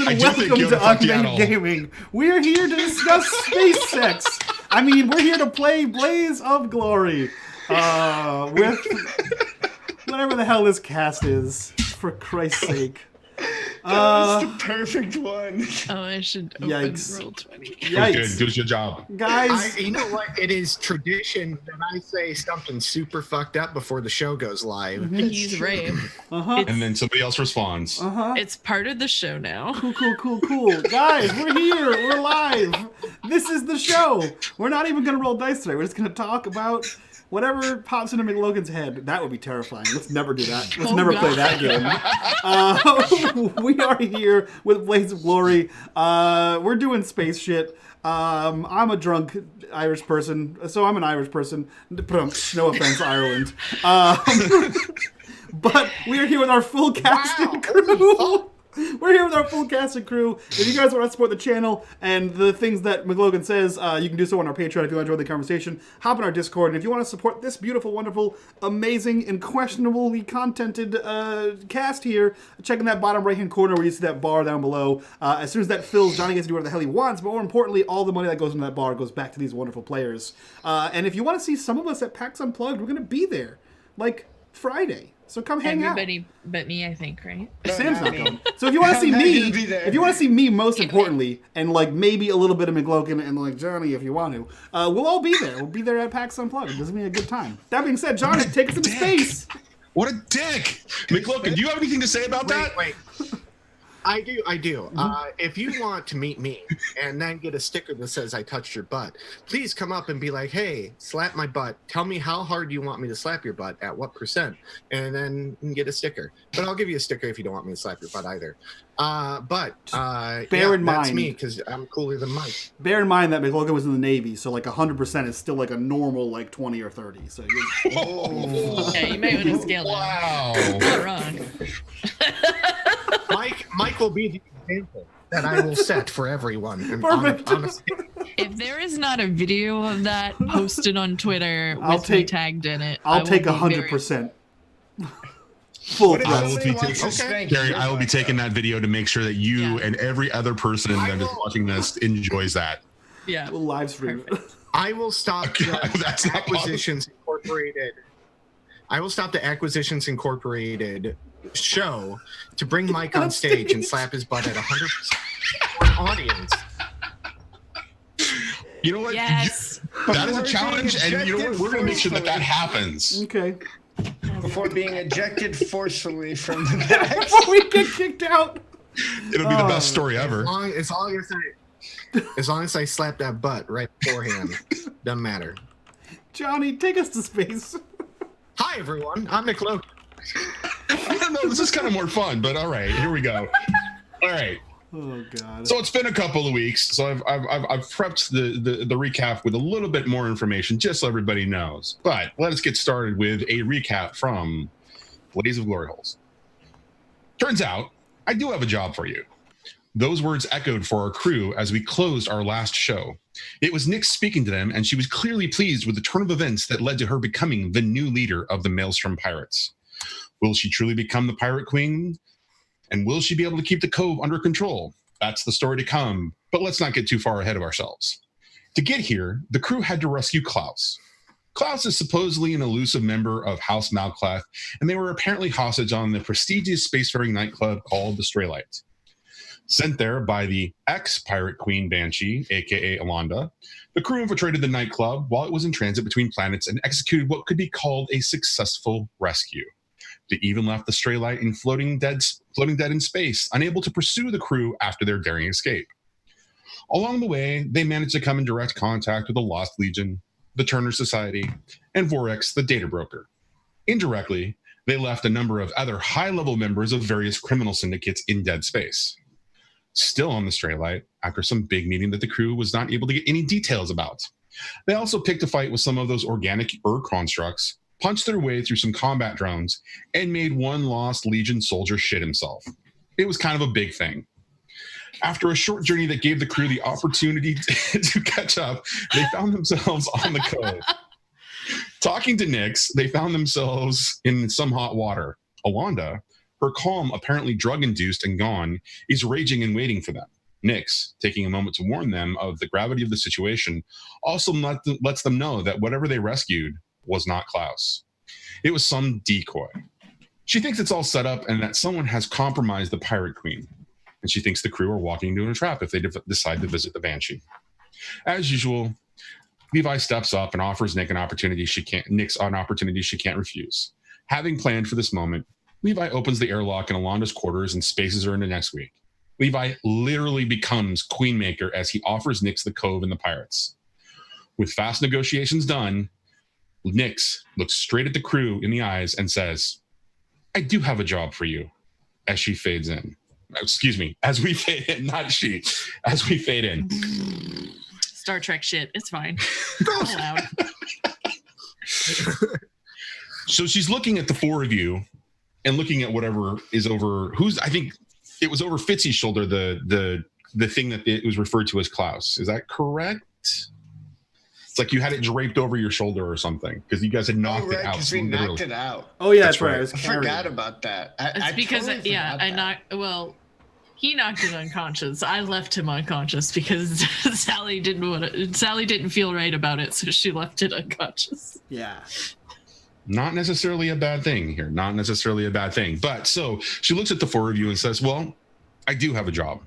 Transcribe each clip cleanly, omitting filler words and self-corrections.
and welcome to unMadeGaming. We're here to discuss space sex. I mean, we're here to play Blaze of Glory with whatever the hell this cast is, for Christ's sake. That was the perfect one. Oh, I should open roll 20. Yikes. Good. Do your job. Guys. You know what? It is tradition that I say something super fucked up before the show goes live. He's right. And then somebody else responds. It's part of the show now. Cool. Guys, we're here. We're live. This is the show. We're not even going to roll dice today. We're just going to talk about whatever pops into McLogan's head. That would be terrifying. Let's never do that. Let's never play that game. We are here with Blaze of Glory. We're doing space shit. I'm a drunk Irish person, so I'm an Irish person. No offense, Ireland. But we are here with our full cast and crew. We're here with our full cast and crew. If you guys want to support the channel and the things that McLogan says, you can do so on our Patreon if you enjoy the conversation. Hop in our Discord, and if you want to support this beautiful, wonderful, amazing, and questionably contented cast here, check in that bottom right-hand corner where you see that bar down below. As soon as that fills, Johnny gets to do whatever the hell he wants, but more importantly, all the money that goes into that bar goes back to these wonderful players. And if you want to see some of us at PAX Unplugged, we're going to be there, like Friday. So come hang out. Everybody but me, I think, right? Sam's not going. So if you want to see me, most importantly, and like maybe a little bit of McLogan and like Johnny, if you want to, we'll all be there. We'll be there at PAX Unplugged. This is gonna be a good time. That being said, Johnny, take us into space. What a dick, McLogan. Do you have anything to say about that? Wait. I do. If you want to meet me and then get a sticker that says I touched your butt, please come up and be like, hey, slap my butt. Tell me how hard you want me to slap your butt, at what %, and then you can get a sticker. But I'll give you a sticker if you don't want me to slap your butt either. Bear in mind, that's me, because I'm cooler than Mike. Bear in mind that McLogan was in the Navy, so like 100% is still like a normal like 20 or 30. So yeah, you may want to scale that. Wow. Not wrong. Mike will be the example that I will set for everyone. And Perfect. If there is not a video of that posted on Twitter with me tagged in it, I'll take 100%. Full Gary, I will be taking that video to make sure that you and every other person that is watching this enjoys that. Yeah. We'll live stream it. I will stop That's not Acquisitions Incorporated. I will stop the Acquisitions Incorporated show to bring Mike on stage and slap his butt at 100% for an audience. You know what? Yes. That is a challenge, and you know what? We're going to make sure that happens. Okay. Before being ejected forcefully from the back. Before we get kicked out. It'll be the best story ever. As long as I slap that butt right beforehand, doesn't matter. Johnny, take us to space. Hi everyone, I'm McLogan. I don't know. This is kind of more fun, but all right, here we go. All right. Oh God. So it's been a couple of weeks, so I've prepped the recap with a little bit more information, just so everybody knows. But let us get started with a recap from Blaze of Glory Holes. Turns out, I do have a job for you. Those words echoed for our crew as we closed our last show. It was Nyx speaking to them, and she was clearly pleased with the turn of events that led to her becoming the new leader of the Maelstrom Pirates. Will she truly become the Pirate Queen? And will she be able to keep the Cove under control? That's the story to come, but let's not get too far ahead of ourselves. To get here, the crew had to rescue Klaus. Klaus is supposedly an elusive member of House Malcleth, and they were apparently hostage on the prestigious spacefaring nightclub called the Straylight. Sent there by the ex-Pirate Queen Banshee, aka Alonda, the crew infiltrated the nightclub while it was in transit between planets and executed what could be called a successful rescue. They even left the Straylight in floating dead in space, unable to pursue the crew after their daring escape. Along the way, they managed to come in direct contact with the Lost Legion, the Turner Society, and Vorex, the data broker. Indirectly, they left a number of other high-level members of various criminal syndicates in dead space. Still on the Straylight, after some big meeting that the crew was not able to get any details about. They also picked a fight with some of those organic constructs, punched their way through some combat drones, and made one Lost Legion soldier shit himself. It was kind of a big thing. After a short journey that gave the crew the opportunity to catch up, they found themselves on the Cove. Talking to Nyx, they found themselves in some hot water. Alonda, Her calm, apparently drug-induced and gone, is raging and waiting for them. Nix, taking a moment to warn them of the gravity of the situation, also lets them know that whatever they rescued was not Klaus. It was some decoy. She thinks it's all set up and that someone has compromised the Pirate Queen. And she thinks the crew are walking into a trap if they decide to visit the Banshee. As usual, Levi steps up and offers Nix an opportunity she can't refuse. Having planned for this moment, Levi opens the airlock in Alonda's quarters and spaces her into next week. Levi literally becomes Queenmaker as he offers Nix the Cove and the pirates. With fast negotiations done, Nix looks straight at the crew in the eyes and says, "I do have a job for you," as she fades in. Excuse me, as we fade in, not she, as we fade in. Star Trek shit. It's fine. All out. So she's looking at the four of you and looking at whatever is over, I think it was over Fitzy's shoulder, the thing that it was referred to as Klaus. Is that correct? It's like you had it draped over your shoulder or something because you guys had knocked it out. Because we knocked it out. Oh yeah, that's right. I forgot about that. It's because he knocked it unconscious. I left him unconscious because Sally didn't feel right about it, so she left it unconscious. Yeah. Not necessarily a bad thing here. Not necessarily a bad thing. But so she looks at the four of you and says, "Well, I do have a job."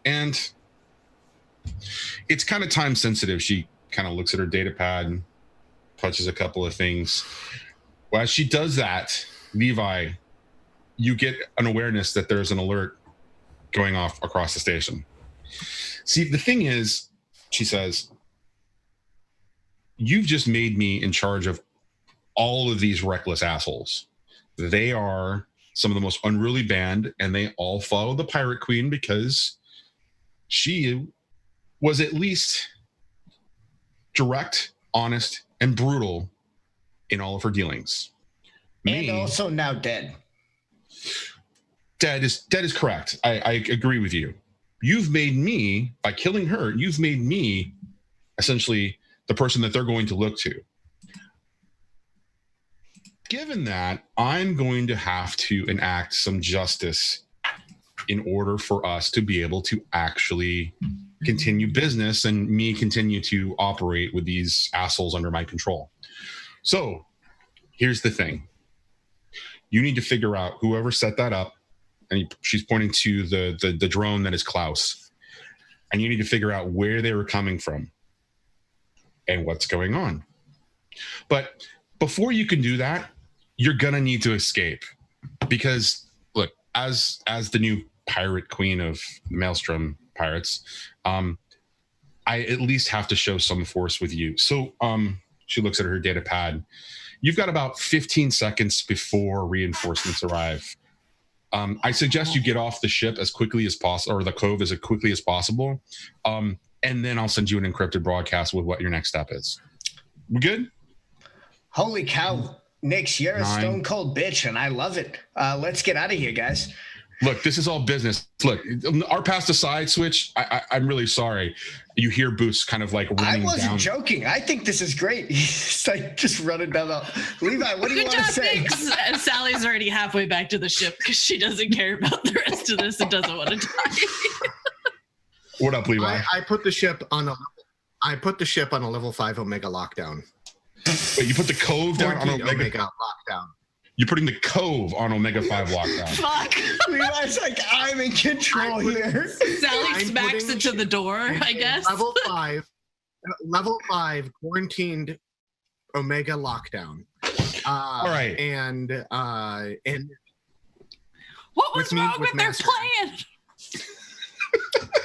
And it's kind of time sensitive. She kind of looks at her data pad and touches a couple of things. Well, as she does that, Levi, you get an awareness that there's an alert going off across the station. See, the thing is, she says, "You've just made me in charge of all of these reckless assholes. They are some of the most unruly band, and they all follow the Pirate Queen because she was at least direct, honest, and brutal in all of her dealings. And also now dead. Dead is correct. I agree with you. You've made me, by killing her, you've made me essentially the person that they're going to look to. Given that, I'm going to have to enact some justice in order for us to be able to actually continue business and me continue to operate with these assholes under my control. So here's the thing. You need to figure out whoever set that up, and she's pointing to the drone that is Klaus, and you need to figure out where they were coming from and what's going on. But before you can do that, you're gonna need to escape, because look, as the new pirate queen of the Maelstrom pirates, I at least have to show some force with you. So she looks at her data pad. You've got about 15 seconds before reinforcements arrive. I suggest you get off the ship as quickly as possible, or the cove as quickly as possible, and then I'll send you an encrypted broadcast with what your next step is. We good? Holy cow. Nix, you're a 9. stone cold bitch, and I love it. Let's get out of here, guys. Look, this is all business. Look, our past aside, Switch, I'm really sorry. You hear Boost kind of like running down. I wasn't joking. I think this is great. He's like just running down the... Levi, what do you want to say? Sally's already halfway back to the ship because she doesn't care about the rest of this and doesn't want to die. What up, Levi? I put the ship on a level 5 Omega lockdown. Wait, you put the cove down on Omega lockdown. You're putting the cove on Omega 5 lockdown. Fuck. Levi's like, I'm in control here. Sally smacks it to the door, I guess. Level 5 quarantined Omega lockdown. All right. And what was wrong with their plan?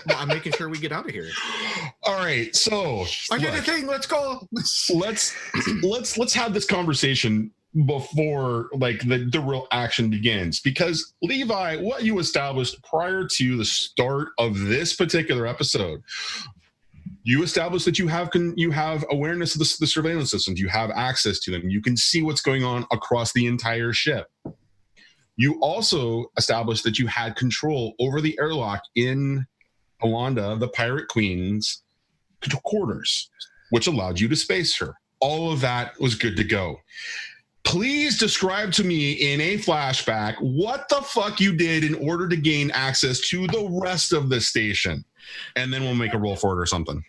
Well, I'm making sure we get out of here. All right, so I did a thing. Let's go. Let's have this conversation before like the real action begins, because Levi, what you established prior to the start of this particular episode, you established that you have awareness of the surveillance systems, you have access to them, you can see what's going on across the entire ship. You also established that you had control over the airlock in Alonda, the Pirate Queen's quarters, which allowed you to space her. All of that was good to go. please describe to me in a flashback what the fuck you did in order to gain access to the rest of the station. And then we'll make a roll for it or something.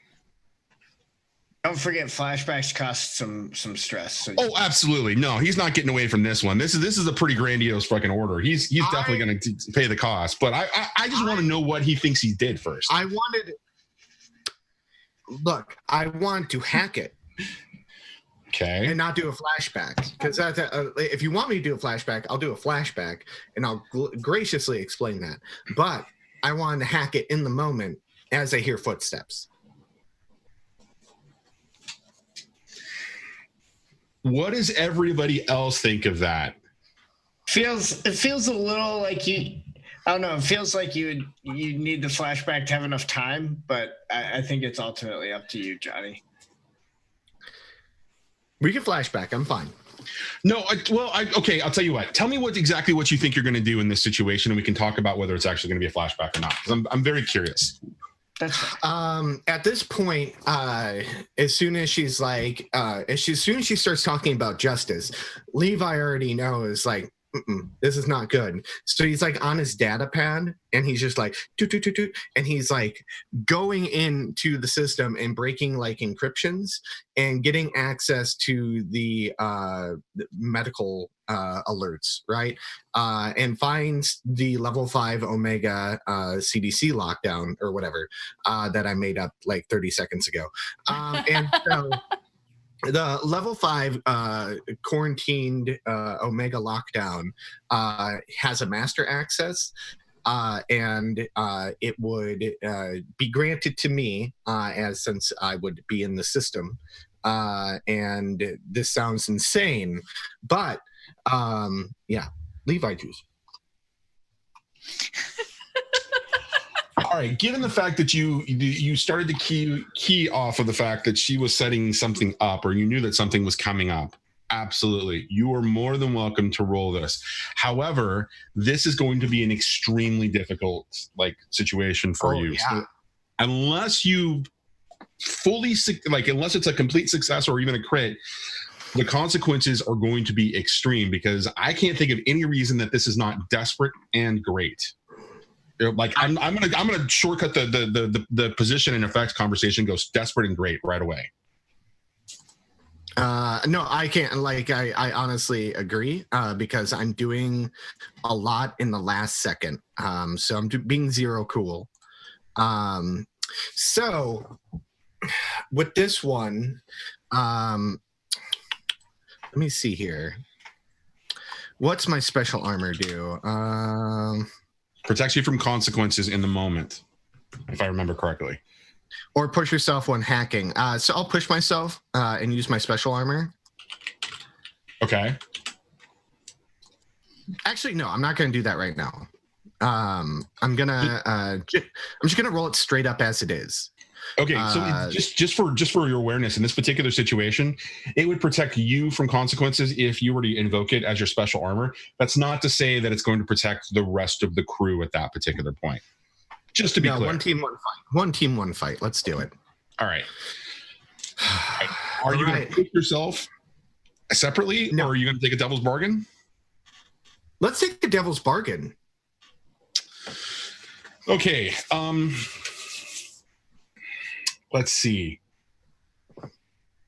Don't forget, flashbacks cost some stress. So Oh, absolutely. No, he's not getting away from this one. This is a pretty grandiose fucking order. He's definitely going to pay the cost. But I just want to know what he thinks he did first. I want to hack it. Okay. And not do a flashback. Because if you want me to do a flashback, I'll do a flashback, and I'll graciously explain that. But I want to hack it in the moment as I hear footsteps. What does everybody else think of that? it feels a little like I don't know. It feels like you need the flashback to have enough time, but I think it's ultimately up to you, Johnny. We can flashback. I'm fine. No, okay. I'll tell you what. Tell me exactly what you think you're going to do in this situation, and we can talk about whether it's actually going to be a flashback or not. Because I'm very curious. That's fine. At this point, as soon as she starts talking about justice, Levi already knows like, this is not good. So he's like on his data pad, and he's just like toot, toot, toot, toot, and he's like going into the system and breaking like encryptions and getting access to the medical alerts, right? And finds the level 5 Omega CDC lockdown or whatever that I made up like 30 seconds ago. And so the level 5 quarantined Omega lockdown has a master access, and it would be granted to me since I would be in the system. And this sounds insane, but Levi Tues. All right. Given the fact that you started to key off of the fact that she was setting something up, or you knew that something was coming up, absolutely, you are more than welcome to roll this. However, this is going to be an extremely difficult situation for you. Yeah. So unless you unless it's a complete success or even a crit, the consequences are going to be extreme, because I can't think of any reason that this is not desperate and great. Like I'm gonna shortcut the position and effects conversation, goes desperate and great right away. No, I can't. I honestly agree because I'm doing a lot in the last second. So I'm being zero cool. So with this one, let me see here. What's my special armor do? Protects you from consequences in the moment, if I remember correctly. Or push yourself when hacking. So I'll push myself and use my special armor. Okay. Actually, no, I'm not going to do that right now. I'm just gonna roll it straight up as it is. Okay, so just for your awareness, in this particular situation, it would protect you from consequences if you were to invoke it as your special armor. That's not to say that it's going to protect the rest of the crew at that particular point. Just to be clear. One team, one fight. One team, one fight. Let's do it. All right. Are you going to pick yourself separately, or are you going to take a devil's bargain? Let's take the devil's bargain. Okay. Let's see.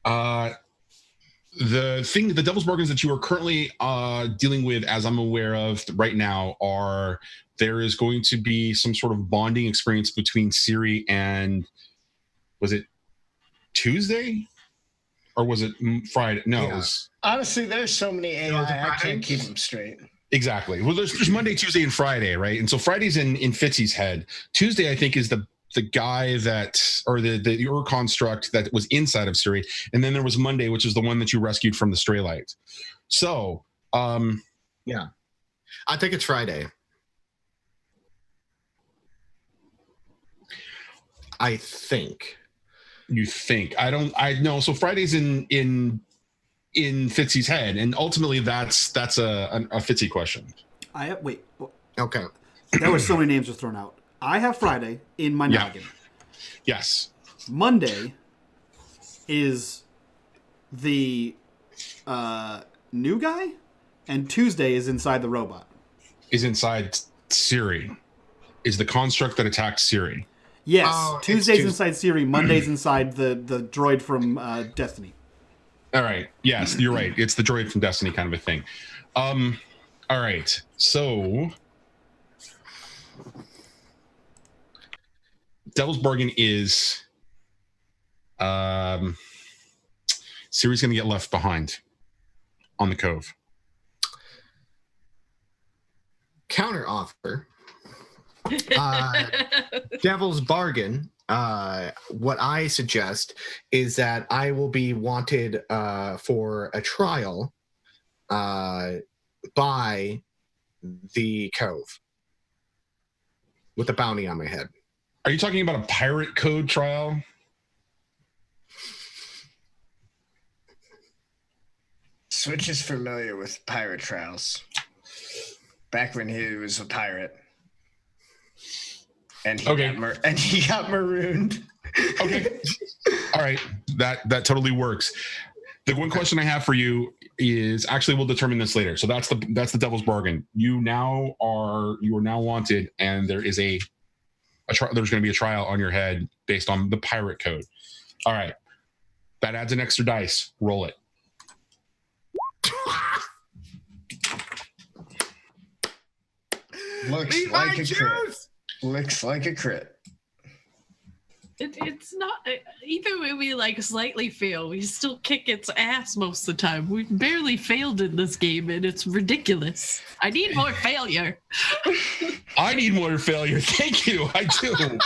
The devil's bargains that you are currently dealing with, as I'm aware of right now, are there is going to be some sort of bonding experience between Siri and, was it Tuesday? Or was it Friday? No, yeah. It was... Honestly, there's so many AI, I can't keep them straight. Exactly. Well, there's Monday, Tuesday, and Friday, right? And so Friday's in Fitzy's head. Tuesday, I think, is the guy that, or the construct that was inside of Siri. And then there was Monday, which is the one that you rescued from the stray light. So, yeah, I think it's Friday. I think. You think? I know. So Friday's in Fitzy's head, and ultimately that's a Fitzy question. Wait. Okay. There were so many names just thrown out. I have Friday in my noggin. Yes. Monday is the new guy, and Tuesday is inside the robot. Is inside Siri. Is the construct that attacked Siri. Yes, Oh, Tuesday's inside Siri, Monday's inside the droid from Destiny. All right. Yes, you're right. It's the droid from Destiny kind of a thing. All right. So Devil's Bargain is Siri's going to get left behind on the Cove. Counter offer. Devil's Bargain. What I suggest is that I will be wanted for a trial by the Cove with a bounty on my head. Are you talking about a pirate code trial? Switch is familiar with pirate trials. Back when he was a pirate. And he got marooned. Okay. All right. That totally works. The one question I have for you is actually we'll determine this later. So that's the Devil's Bargain. You are now wanted, and there is there's going to be a trial on your head based on the pirate code. All right. That adds an extra dice. Roll it. Looks like a crit. Looks like a crit. It's not either way. We like slightly fail, we still kick its ass most of the time. We've barely failed in this game, and it's ridiculous. I need more failure. I need more failure. Thank you. I do.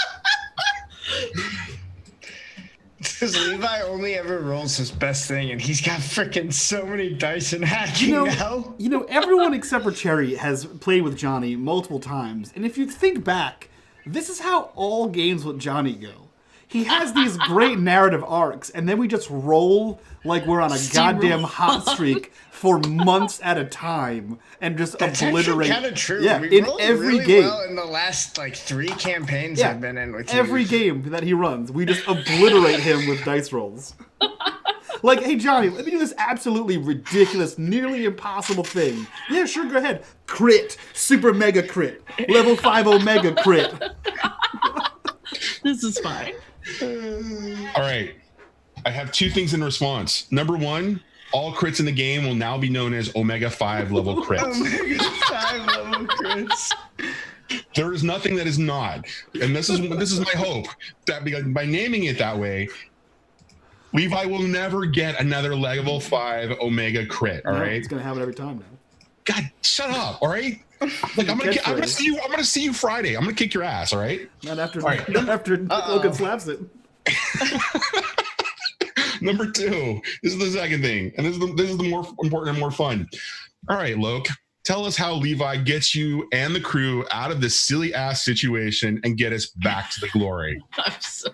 Because Levi only ever rolls his best thing, and he's got freaking so many dice in hacking now. You know, everyone except for Cherry has played with Johnny multiple times, and if you think back, this is how all games with Johnny go. He has these great narrative arcs, and then we just roll like we're on a goddamn hot streak for months at a time, and just obliterate. That's kind of true. Yeah, we in rolled every really game. well in the last 3 campaigns I've been in with you. Every game that he runs, we just obliterate him with dice rolls. Like, hey, Johnny, let me do this absolutely ridiculous, nearly impossible thing. Yeah, sure, go ahead. Crit. Super mega crit. Level 5 omega crit. This is fine. All right. I have 2 things in response. Number 1, all crits in the game will now be known as Omega 5 level crits. Omega 5 level crits. There is nothing that is not. And this is my hope, that by naming it that way, Levi will never get another level 5 Omega crit, all right? It's going to happen every time now. God, shut up, all right? Like I'm gonna see you Friday. I'm gonna kick your ass, all right? Not after Logan slaps it. Number 2. This is the second thing, and this is the more important and more fun. All right, Loke, tell us how Levi gets you and the crew out of this silly ass situation and get us back to the glory. I'm so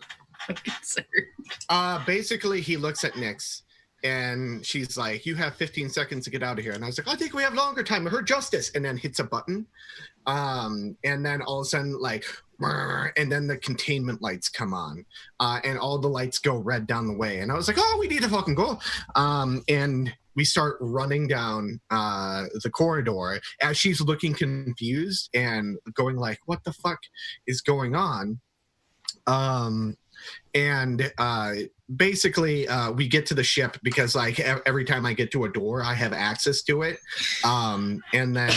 concerned. Basically, he looks at Nyx, and she's like, "You have 15 seconds to get out of here." And I was like, "I think we have longer time. I heard justice." And then hits a button, and then all of a sudden, like, and then the containment lights come on, and all the lights go red down the way. And I was like, "Oh, we need to fucking go!" And we start running down the corridor as she's looking confused and going like, "What the fuck is going on?" And basically we get to the ship because like every time I get to a door I have access to it, and then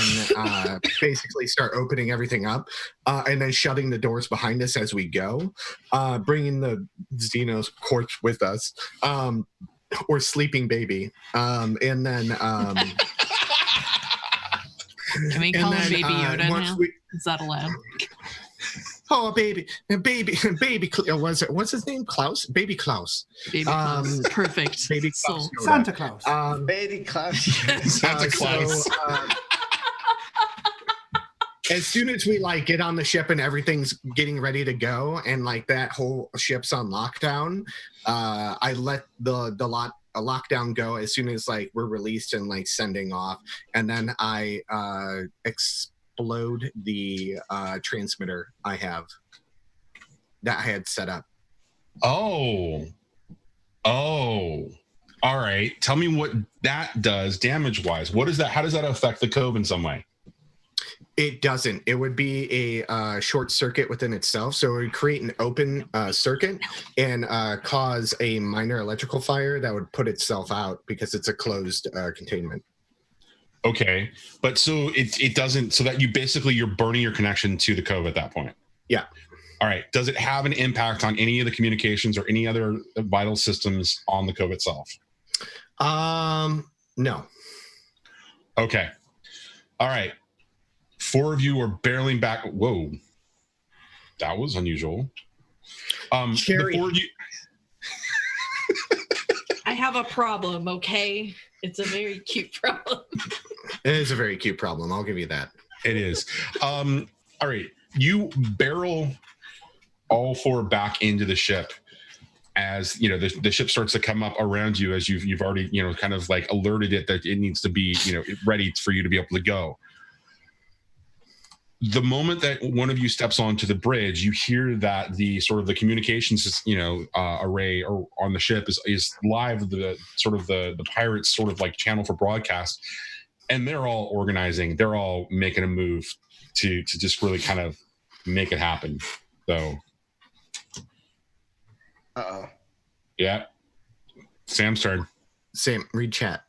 basically start opening everything up, and then shutting the doors behind us as we go, bringing the Xeno's corpse with us, or sleeping baby, and then can we call him Baby Yoda now? Is that allowed? Oh, baby, what's his name? Klaus? Baby Klaus. Baby Klaus. Perfect. Baby Klaus. Santa Claus. Baby Klaus. Santa Claus. As soon as we like get on the ship and everything's getting ready to go, and like that whole ship's on lockdown, I let the lockdown go as soon as like we're released and like sending off, and then I explode the transmitter I have that I had set up. Oh. All right. Tell me what that does damage-wise. What is that? How does that affect the cove in some way? It doesn't. It would be a short circuit within itself. So it would create an open circuit and cause a minor electrical fire that would put itself out because it's a closed containment. Okay. But so it doesn't, so that you're burning your connection to the cove at that point. Yeah. All right. Does it have an impact on any of the communications or any other vital systems on the cove itself? No. Okay. All right. 4 of you are barreling back. Whoa. That was unusual. Cherry. The 4 of you. I have a problem, okay? It's a very cute problem. It is a very cute problem. I'll give you that. It is. All right. You barrel all 4 back into the ship as the ship starts to come up around you as you've already kind of like alerted it that it needs to be ready for you to be able to go. The moment that one of you steps onto the bridge, you hear that the sort of the communications array or on the ship is live, the pirates sort of like channel for broadcast, and they're all organizing, they're all making a move to just really kind of make it happen. So Uh-oh. yeah, Sam's turn. Sam, read chat.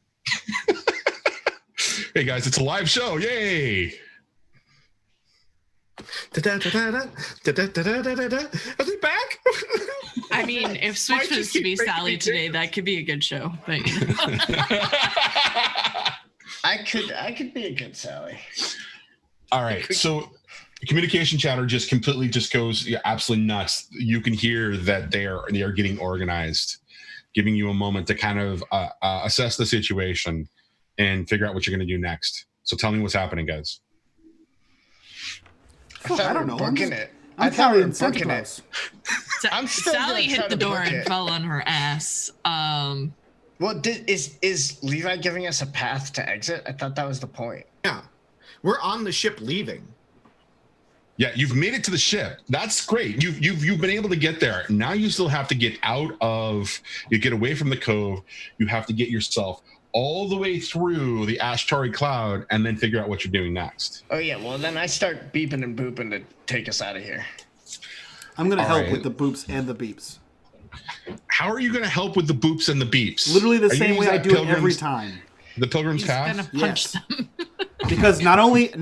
Hey guys, it's a live show. Yay! Are they back? I mean, if Switch was to be Sally today, that could be a good show. But I could be a good Sally. All right, so communication chatter just completely goes absolutely nuts. You can hear that they are getting organized, giving you a moment to kind of assess the situation and figure out what you're going to do next. So tell me what's happening, guys. I don't know. Booking it. I'm I thought we were carrying Santa booking Claus. it. I'm still Sally gonna try hit the to door book and it. fell on her ass. Well, is Levi giving us a path to exit? I thought that was the point. Yeah. We're on the ship leaving. Yeah, you've made it to the ship. That's great. You've been able to get there. Now you still have to get get away from the cove. You have to get yourself all the way through the Ashtari cloud and then figure out what you're doing next. Oh yeah, well then I start beeping and booping to take us out of here. I'm going to help right. with the boops and the beeps. How are you going to help with the boops and the beeps? Literally the Are you same way using I that do it every time. The Pilgrim's He's Path? gonna punch Yes. them. Because not only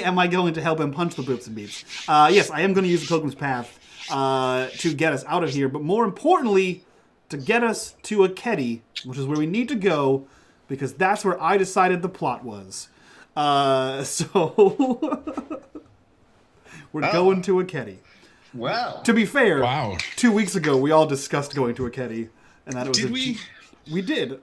am I going to help him punch the boops and beeps, yes, I am going to use the Pilgrim's Path to get us out of here, but more importantly, to get us to a Keddy, which is where we need to go, because that's where I decided the plot was. So we're going to a Keddy. Well, To be fair, Wow. 2 weeks ago we all discussed going to a Keddy, and that it was Did we? We did.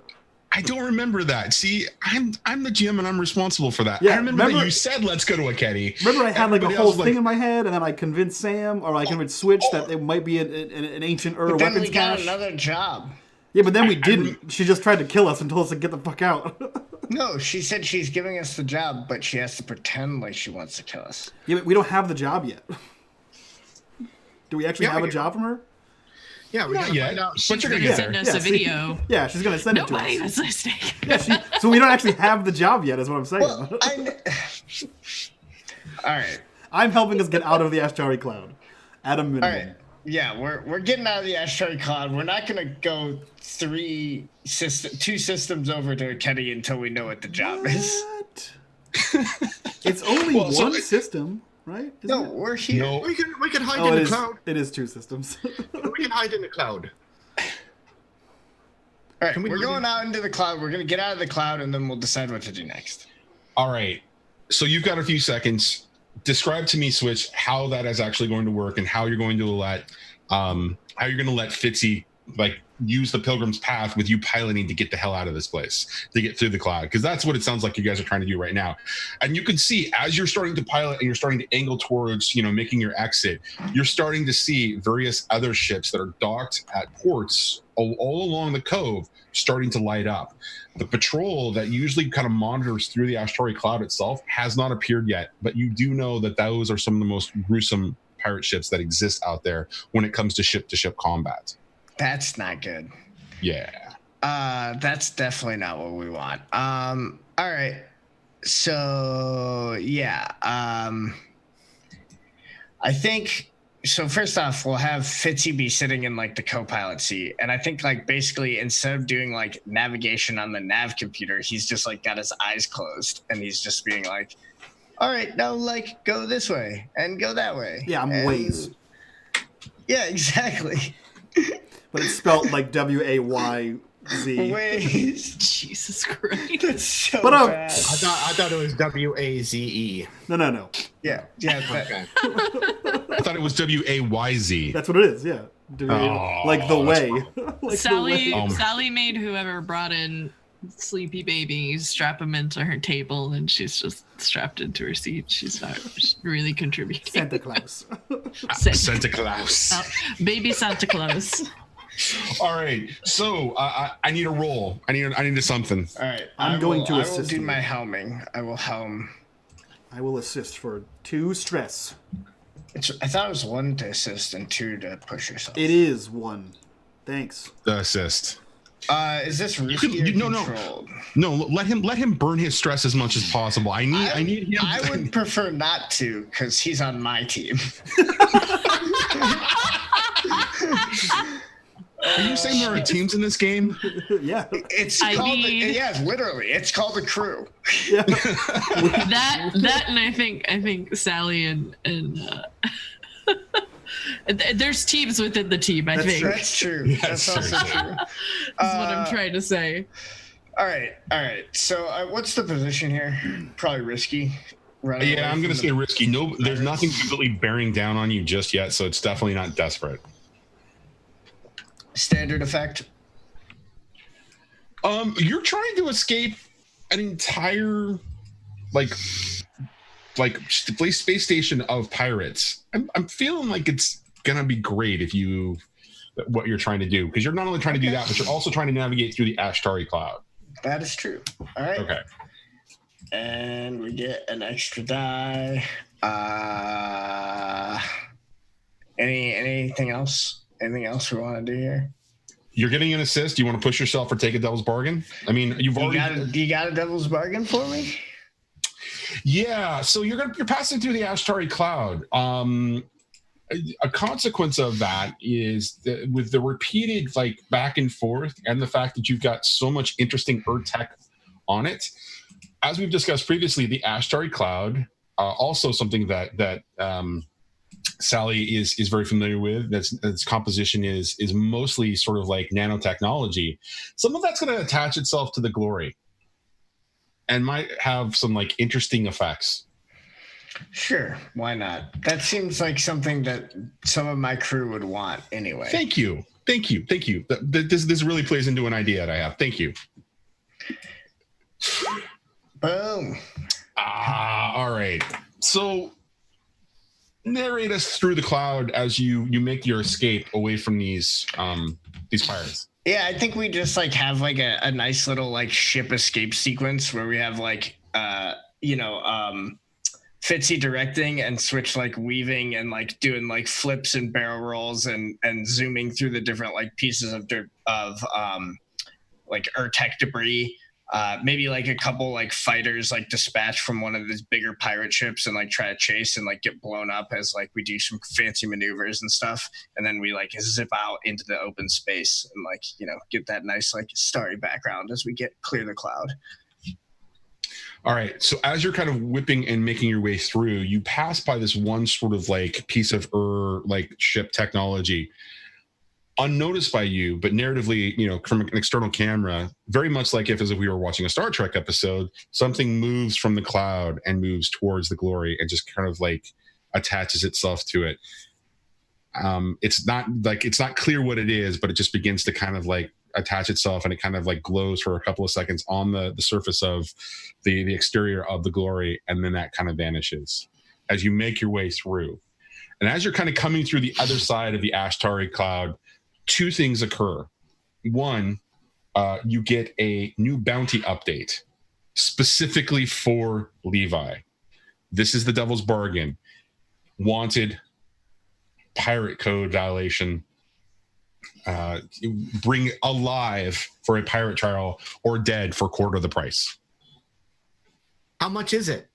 I don't remember that. See, I'm the GM and I'm responsible for that. Yeah, I remember that remember- you said let's go to a Keddy. Remember, I had like a Everybody whole else was thing like, in my head, and then I convinced Sam, or I convinced Switch that it might be an ancient but then weapons we got cache. another job. Yeah, but then we didn't. She just tried to kill us and told us to get the fuck out. No, she said she's giving us the job, but she has to pretend like she wants to kill us. Yeah, but we don't have the job yet. Do we actually Yeah, have we a do. job from her? Yeah, we Not gotta yet. find out. But She's you're gonna gonna send get us there. a Yeah, see? video. Yeah, she's gonna send it to Nobody us. was listening. Yeah, so we don't actually have the job yet, is what I'm saying. Well, all right, I'm helping us get out of the Ashtari cloud, at a minimum. all right. Yeah, we're getting out of the Ashtari cloud. We're not gonna go two systems over to Keddy until we know what the job is. What? It's only Well, so- one system, right? Isn't No, it? we're here. No. We can hide Oh, in it the is. cloud. It is 2 systems. We can hide in the cloud. All right, Can we we're leave? going out into the cloud. We're gonna get out of the cloud, and then we'll decide what to do next. All right. So you've got a few seconds. Describe to me, Switch, how that is actually going to work and how you're going to let Fitzy use the Pilgrim's Path with you piloting to get the hell out of this place, to get through the cloud, because that's what it sounds like you guys are trying to do right now. And you can see as you're starting to pilot and you're starting to angle towards making your exit, you're starting to see various other ships that are docked at ports all along the cove starting to light up. The patrol that usually kind of monitors through the Ashtari cloud itself has not appeared yet, but you do know that those are some of the most gruesome pirate ships that exist out there when it comes to ship combat. That's not good. Yeah. That's definitely not what we want. All right. So yeah. I think so. First off, we'll have Fitzy be sitting in like the co-pilot seat, and I think like basically instead of doing like navigation on the nav computer, he's just like got his eyes closed, and he's just being like, "All right, now like go this way and go that way." Yeah, I'm Waze. Yeah, exactly. But it's spelled like Wayz. Waze. Jesus Christ. That's so But, bad. I thought it was WAZE. No. Yeah. Okay. I thought it was WAYZ. That's what it is, yeah. Like the way. Like Sally the way. Sally made whoever brought in sleepy baby strap him into her table, and she's just strapped into her seat. She's not really contributing. Santa Claus. Santa Claus. Baby Santa Claus. All right, so I need a roll. I need a something. All right. I'm going to assist I will do you. my helming. I will helm. I will assist for 2 stress. I thought it was 1 to assist and 2 to push yourself. It is 1. Thanks. The assist. Is this risky or controlled? No. Let him burn his stress as much as possible. I need him. I would prefer not to, because he's on my team. Are you saying there are teams in this game? Yeah. It's literally. It's called a crew. Yeah. that and I think Sally and there's teams within the team. I think That's true. Yes, That's also true. that's what I'm trying to say. All right. So what's the position here? Probably risky. Running away Yeah, I'm gonna from say the risky. No, there's pirates. nothing completely bearing down on you just yet, so it's definitely not desperate. Standard effect. You're trying to escape an entire space station of pirates. I'm feeling like it's gonna be great if you what you're trying to do, because you're not only trying to do that, but you're also trying to navigate through the Ashtari cloud. That is true. All right. Okay. And we get an extra die. Anything else? Anything else we want to do here? You're getting an assist. You want to push yourself or take a devil's bargain? I mean, you've already. You got a devil's bargain for me? Yeah. So you're passing through the Ashtari cloud. A consequence of that is that with the repeated back and forth, and the fact that you've got so much interesting tech on it. As we've discussed previously, the Ashtari cloud, also something that Sally is very familiar with. Its composition is mostly sort of like nanotechnology. Some of that's going to attach itself to the glory and might have some interesting effects. Sure, why not? That seems like something that some of my crew would want anyway. Thank you. This really plays into an idea that I have. Thank you. Boom. All right. So narrate us through the cloud as you make your escape away from these pirates. Yeah, I think we just have a nice little ship escape sequence where we have Fitzy directing and Switch weaving and doing flips and barrel rolls and zooming through the different pieces of tech debris. Maybe a couple fighters dispatch from one of these bigger pirate ships and try to chase and get blown up as we do some fancy maneuvers and stuff, and then we zip out into the open space and get that nice starry background as we clear the cloud. All right. So as you're kind of whipping and making your way through, you pass by this one sort of piece of ship technology, unnoticed by you, but narratively, from an external camera, very much as if we were watching a Star Trek episode, something moves from the cloud and moves towards the glory and just kind of attaches itself to it. It's not clear what it is, but it just begins to kind of attach itself, and it kind of glows for a couple of seconds on the surface of the exterior of the glory, and then that kind of vanishes as you make your way through. And as you're kind of coming through the other side of the Ashtari cloud, 2 things occur. One, you get a new bounty update specifically for Levi. This is the Devil's Bargain. Wanted, pirate code violation, bring alive for a pirate trial or dead for a quarter of the price. How much is it?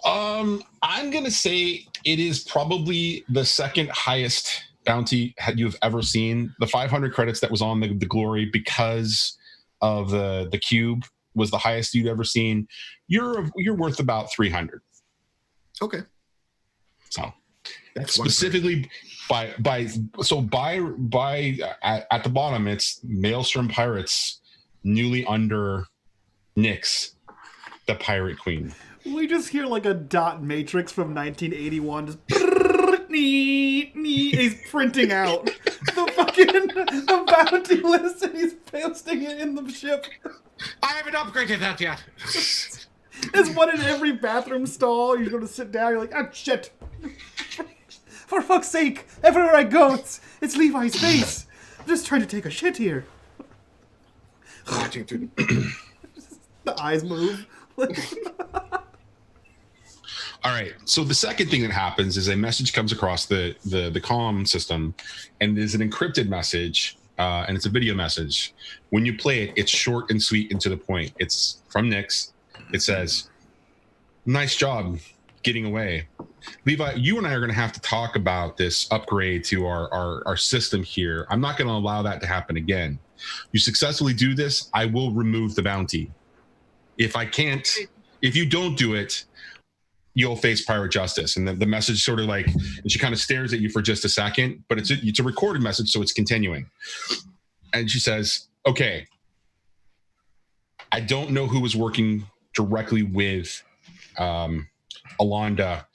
I'm going to say it is probably the second highest bounty you've ever seen. The 500 credits that was on the Glory because of the cube was the highest you'd ever seen. You're worth about 300. Okay. So That's specifically at the bottom, it's Maelstrom Pirates, newly under Nyx, the Pirate Queen. We just hear like a dot matrix from 1981, just he's printing out the bounty list and he's pasting it in the ship. I haven't upgraded that yet. There's one in every bathroom stall. You go to sit down, you're like, ah, shit. For fuck's sake, everywhere I go, it's Levi's face. I'm just trying to take a shit here. Watching through the eyes move. All right. So the second thing that happens is a message comes across the comm system, and there's an encrypted message, and it's a video message. When you play it, it's short and sweet and to the point. It's from Nyx. It says, "Nice job getting away. Levi, you and I are going to have to talk about this upgrade to our system here. I'm not going to allow that to happen again. You successfully do this, I will remove the bounty. If you don't do it, you'll face pirate justice." And the message sort of like, and she kind of stares at you for just a second, but it's a recorded message, so it's continuing. And she says, "Okay, I don't know who was working directly with Alonda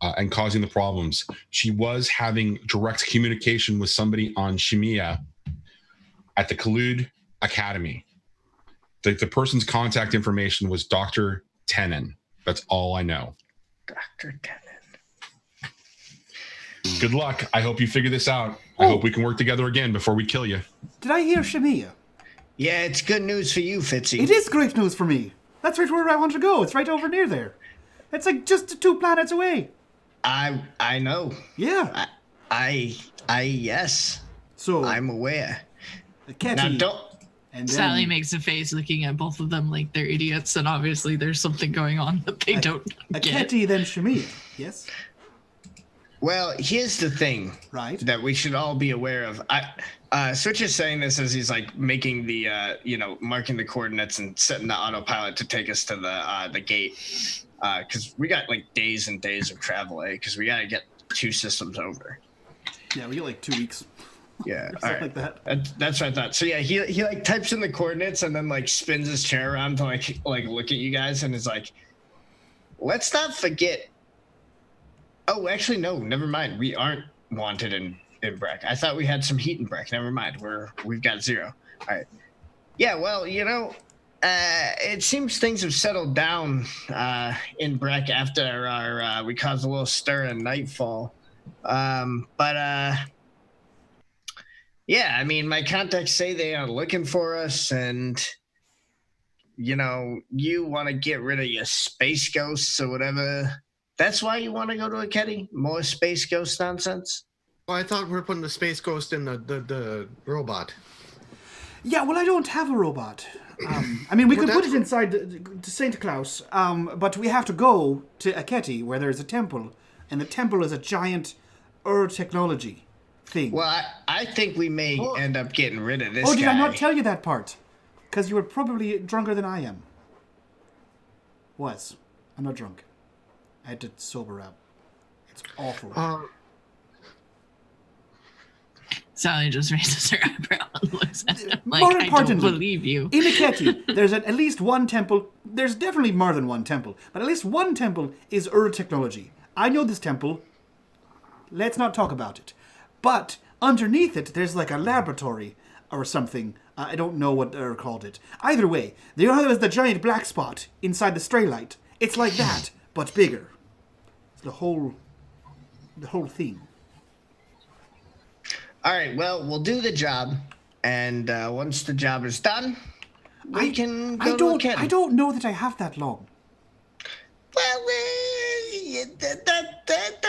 and causing the problems. She was having direct communication with somebody on Shemia at the Khulud Academy. The person's contact information was Dr. Tenon. That's all I know." Dr. Tenon. Good luck. I hope you figure this out. I hope we can work together again before we kill you. Did I hear Shemia? Yeah, it's good news for you, Fitzy. It is great news for me. That's right where I want to go. It's right over near there. It's like just 2 planets away. I know. Yeah. Yes. So I'm aware. Ketty, Now don't. and then, Sally makes a face looking at both of them like they're idiots, and obviously there's something going on that they don't a get. Ketty, then Shemia. Yes. Well, here's the thing. Right. That we should all be aware of. Switch is saying this as he's like making the marking the coordinates and setting the autopilot to take us to the gate. Because we got like days and days of travel, because we got to get 2 systems over. Yeah, we get like 2 weeks. Yeah, Something all right. like that. That's what I thought. So yeah, he like types in the coordinates and then like spins his chair around to like look at you guys and is like, "Let's not forget." Oh, actually, no, never mind. We aren't wanted in Breck. I thought we had some heat in Breck. Never mind. We've got 0. All right. Yeah, well, it seems things have settled down in Breck after we caused a little stir in Nightfall. Yeah, I mean, my contacts say they are looking for us, and you want to get rid of your space ghosts or whatever. That's why you want to go to a Ketty? More space ghost nonsense? Well, I thought we were putting the space ghost in the robot. Yeah, well, I don't have a robot. I mean, we could put it inside to St. Claus, but we have to go to Aketi, where there's a temple, and the temple is a giant technology thing. Well, I think we may end up getting rid of this guy. Oh, did I not tell you that part? Because you were probably drunker than I am. I'm not drunk. I had to sober up. It's awful. Sally just raises her eyebrow and looks at him like, More "I don't importantly, believe you." In Aketi, there's at least one temple. There's definitely more than one temple, but at least one temple is technology. I know this temple. Let's not talk about it. But underneath it, there's like a laboratory or something. I don't know what they're called it. Either way, the other is the giant black spot inside the Straylight. It's like that, but bigger. It's the whole thing. All right, well, we'll do the job, and once the job is done, we can go to Aketi. I don't know that I have that long. Well,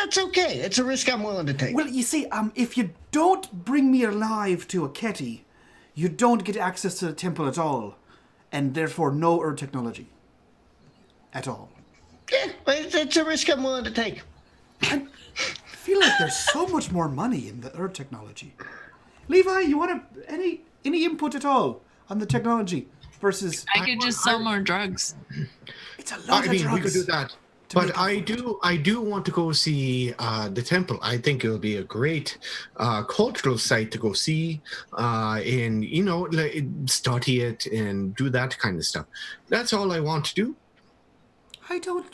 That's okay. It's a risk I'm willing to take. Well, you see, if you don't bring me alive to a Ketty, you don't get access to the temple at all, and therefore no Ur technology. At all. Yeah, but it's a risk I'm willing to take. I feel like there's so much more money in the Ur technology. Levi, you want any input at all on the technology versus... I could just sell more drugs. It's a lot of drugs. We could do that. But I do want to go see the temple. I think it will be a great cultural site to go see, and study it and do that kind of stuff. That's all I want to do. I don't...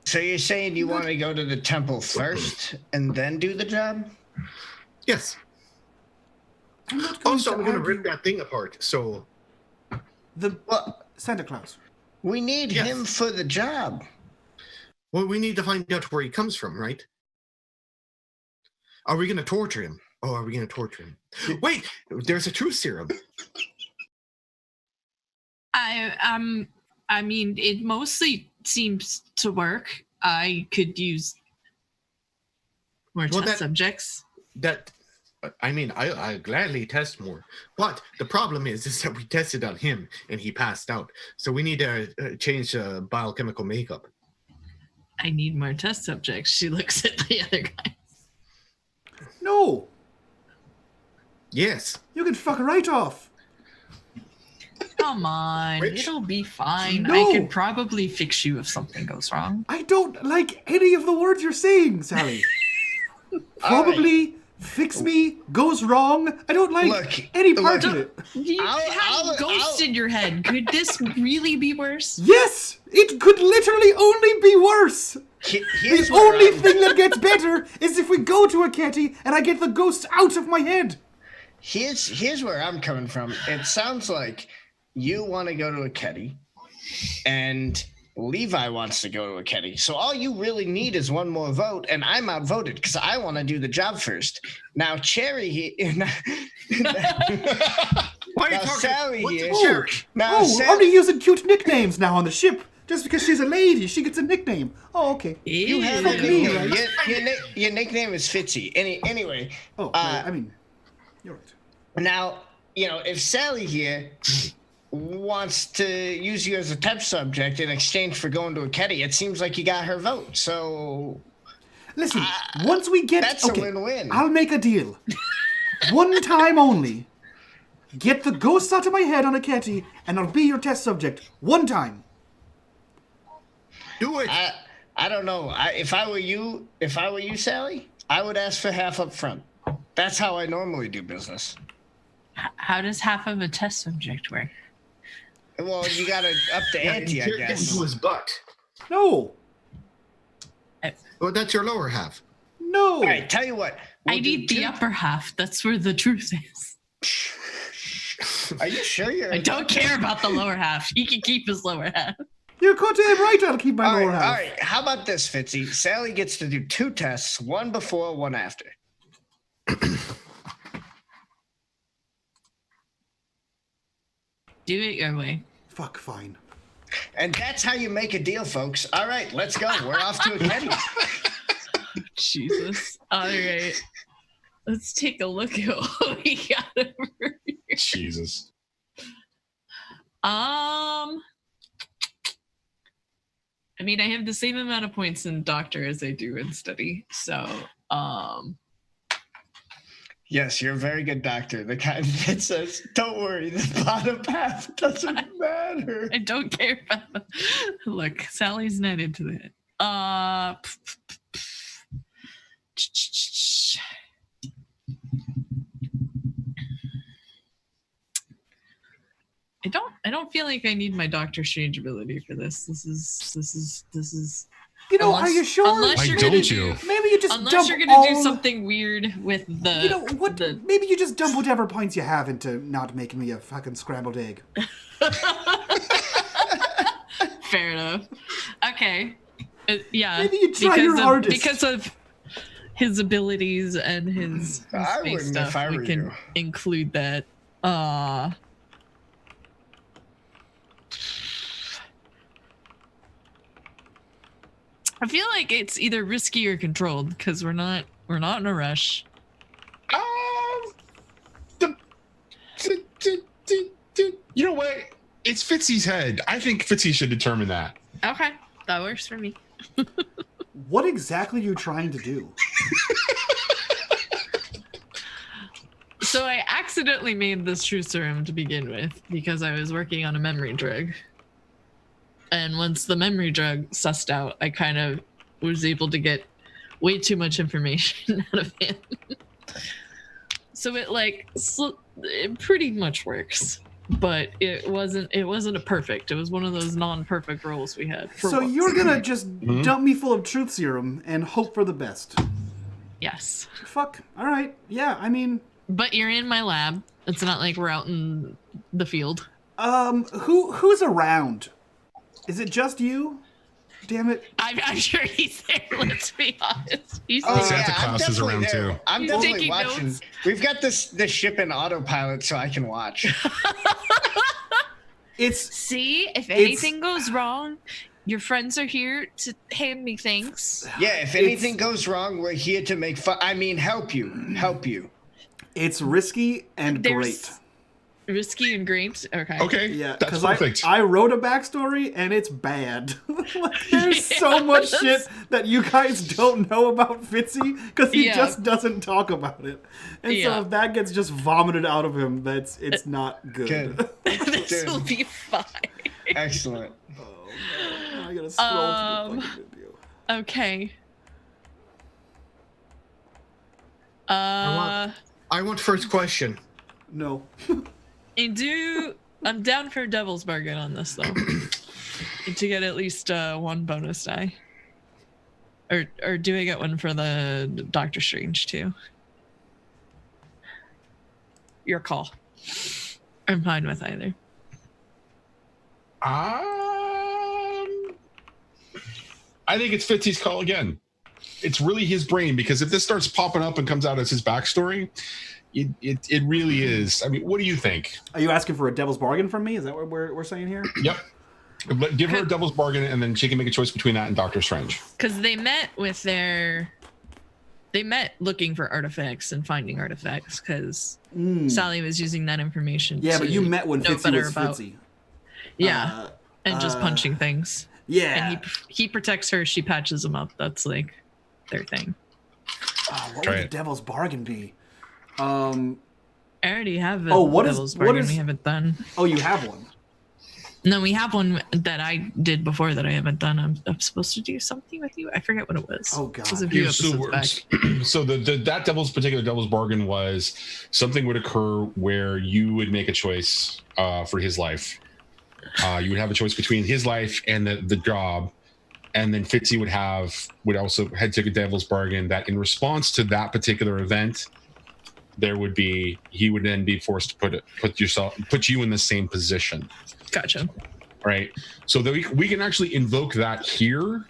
So you're saying you want to go to the temple first and then do the job? Yes. I'm not going Also, to I'm going to argue rip that thing apart. So Santa Claus. We need him for the job. Well, we need to find out where he comes from, right? Are we going to torture him? Oh, are we going to torture him? Wait, there's a truth serum. I mean, it mostly seems to work. I could use more test subjects. I gladly test more. But the problem is that we tested on him and he passed out. So we need to change biochemical makeup. I need more test subjects. She looks at the other guy. No. Yes. You can fuck right off. Come on. Rich? It'll be fine. No. I could probably fix you if something goes wrong. I don't like any of the words you're saying, Sally. Probably, fix me, goes wrong. I don't like any part of it. You have ghosts in your head. Could this really be worse? Yes! It could literally only be worse! The only thing that gets better is if we go to a Ketty and I get the ghosts out of my head. Here's where I'm coming from. It sounds like you want to go to a Ketty, and Levi wants to go to a Ketty. So all you really need is one more vote, and I'm outvoted because I want to do the job first. Now, Cherry here... Why are you now, talking? Sally What's here... a cherry? Now, We're already using cute nicknames now on the ship. Just because she's a lady, she gets a nickname. Oh, okay. You have a me, nickname. right? Your nickname is Fitzy. Anyway. Oh, I mean, you're right. Now, if Sally here wants to use you as a test subject in exchange for going to a Ketty, it seems like you got her vote. So, listen, once we get... that's a win-win. I'll make a deal. One time only. Get the ghosts out of my head on a Ketty, and I'll be your test subject. One time. Do it. I don't know. If I were you, Sally, I would ask for half up front. That's how I normally do business. How does half of a test subject work? Well, you got to up the ante, I guess. Into his butt. No. Well, that's your lower half. No. All right, tell you what. I need the upper half. That's where the truth is. Are you sure I don't care about the lower half. He can keep his lower half. You're goddamn right, I'll keep my lower half. All right, how about this, Fitzy? Sally gets to do 2 tests, one before, one after. Do it your way. Fuck, fine. And that's how you make a deal, folks. All right, let's go. We're off to a Ketty. Jesus. All right. Let's take a look at what we got over here. Jesus. I mean, I have the same amount of points in doctor as I do in study. So, Yes, you're a very good doctor. The kind that says, don't worry, the bottom half doesn't matter. I don't care about the... Look, Sally's not into that. I don't feel like I need my Doctor Strange ability for this. This is. You know, are you sure? Unless you're Why gonna don't do, you? Maybe you just unless dump you're gonna all... do something weird with the. You know what? the- Maybe you just dump whatever points you have into not making me a fucking scrambled egg. Fair enough. Okay. Yeah. Maybe you try your hardest. Because of his abilities and his I space wouldn't stuff, if I we were can you. include that. I feel like it's either risky or controlled because we're not in a rush. You know what? It's Fitzy's head. I think Fitzy should determine that. Okay, that works for me. What exactly are you trying to do? So I accidentally made this true serum to begin with because I was working on a memory drug. And once the memory drug sussed out, I kind of was able to get way too much information out of him. So it pretty much works. But it wasn't a perfect. It was one of those non-perfect rolls we had. So you're gonna just dump me full of truth serum and hope for the best? Yes. Fuck. All right. Yeah. I mean. But you're in my lab. It's not like we're out in the field. Who's around? Is it just you? Damn it. I'm sure he's there, let's be honest. Santa Claus is around too. I'm definitely watching. Notes. We've got this ship in autopilot so I can watch. See, if anything goes wrong, your friends are here to hand me things. Yeah, if anything goes wrong, we're here to make fun. I mean, help you. It's risky and great. Risky and great? Okay. Okay, yeah, that's perfect. I wrote a backstory, and it's bad. Like, there's so much shit that you guys don't know about Fitzy, because he just doesn't talk about it. And so if that gets just vomited out of him, it's not good. This will be fine. Excellent. Oh, no. I gotta scroll to the fucking video. Okay. I want first question. No. I'm down for a devil's bargain on this though. To get at least one bonus die. Or do I get one for the Doctor Strange too? Your call. I'm fine with either. I think it's Fitzy's call again. It's really his brain, because if this starts popping up and comes out as his backstory, it really is. I mean, what do you think? Are you asking for a devil's bargain from me? Is that what we're saying here? Yep. But give her a devil's bargain, and then she can make a choice between that and Doctor Strange. Because they met looking for artifacts and finding artifacts, because Sally was using that information. Yeah, but you met when Fitzy was Fitzy. Yeah, and just punching things. Yeah. And he protects her, she patches him up. That's like their thing. What would the devil's bargain be? I already have a devil's bargain we haven't done. Oh, you have one? No, we have one that I did before that I haven't done. I'm supposed to do something with you. I forget what it was. Oh God! It was a few episodes back. So that particular devil's bargain was something would occur where you would make a choice for his life. You would have a choice between his life and the job, and then Fitzy would also head to a devil's bargain that in response to that particular event, he would then be forced to put you in the same position. Gotcha. Right. So that we can actually invoke that here,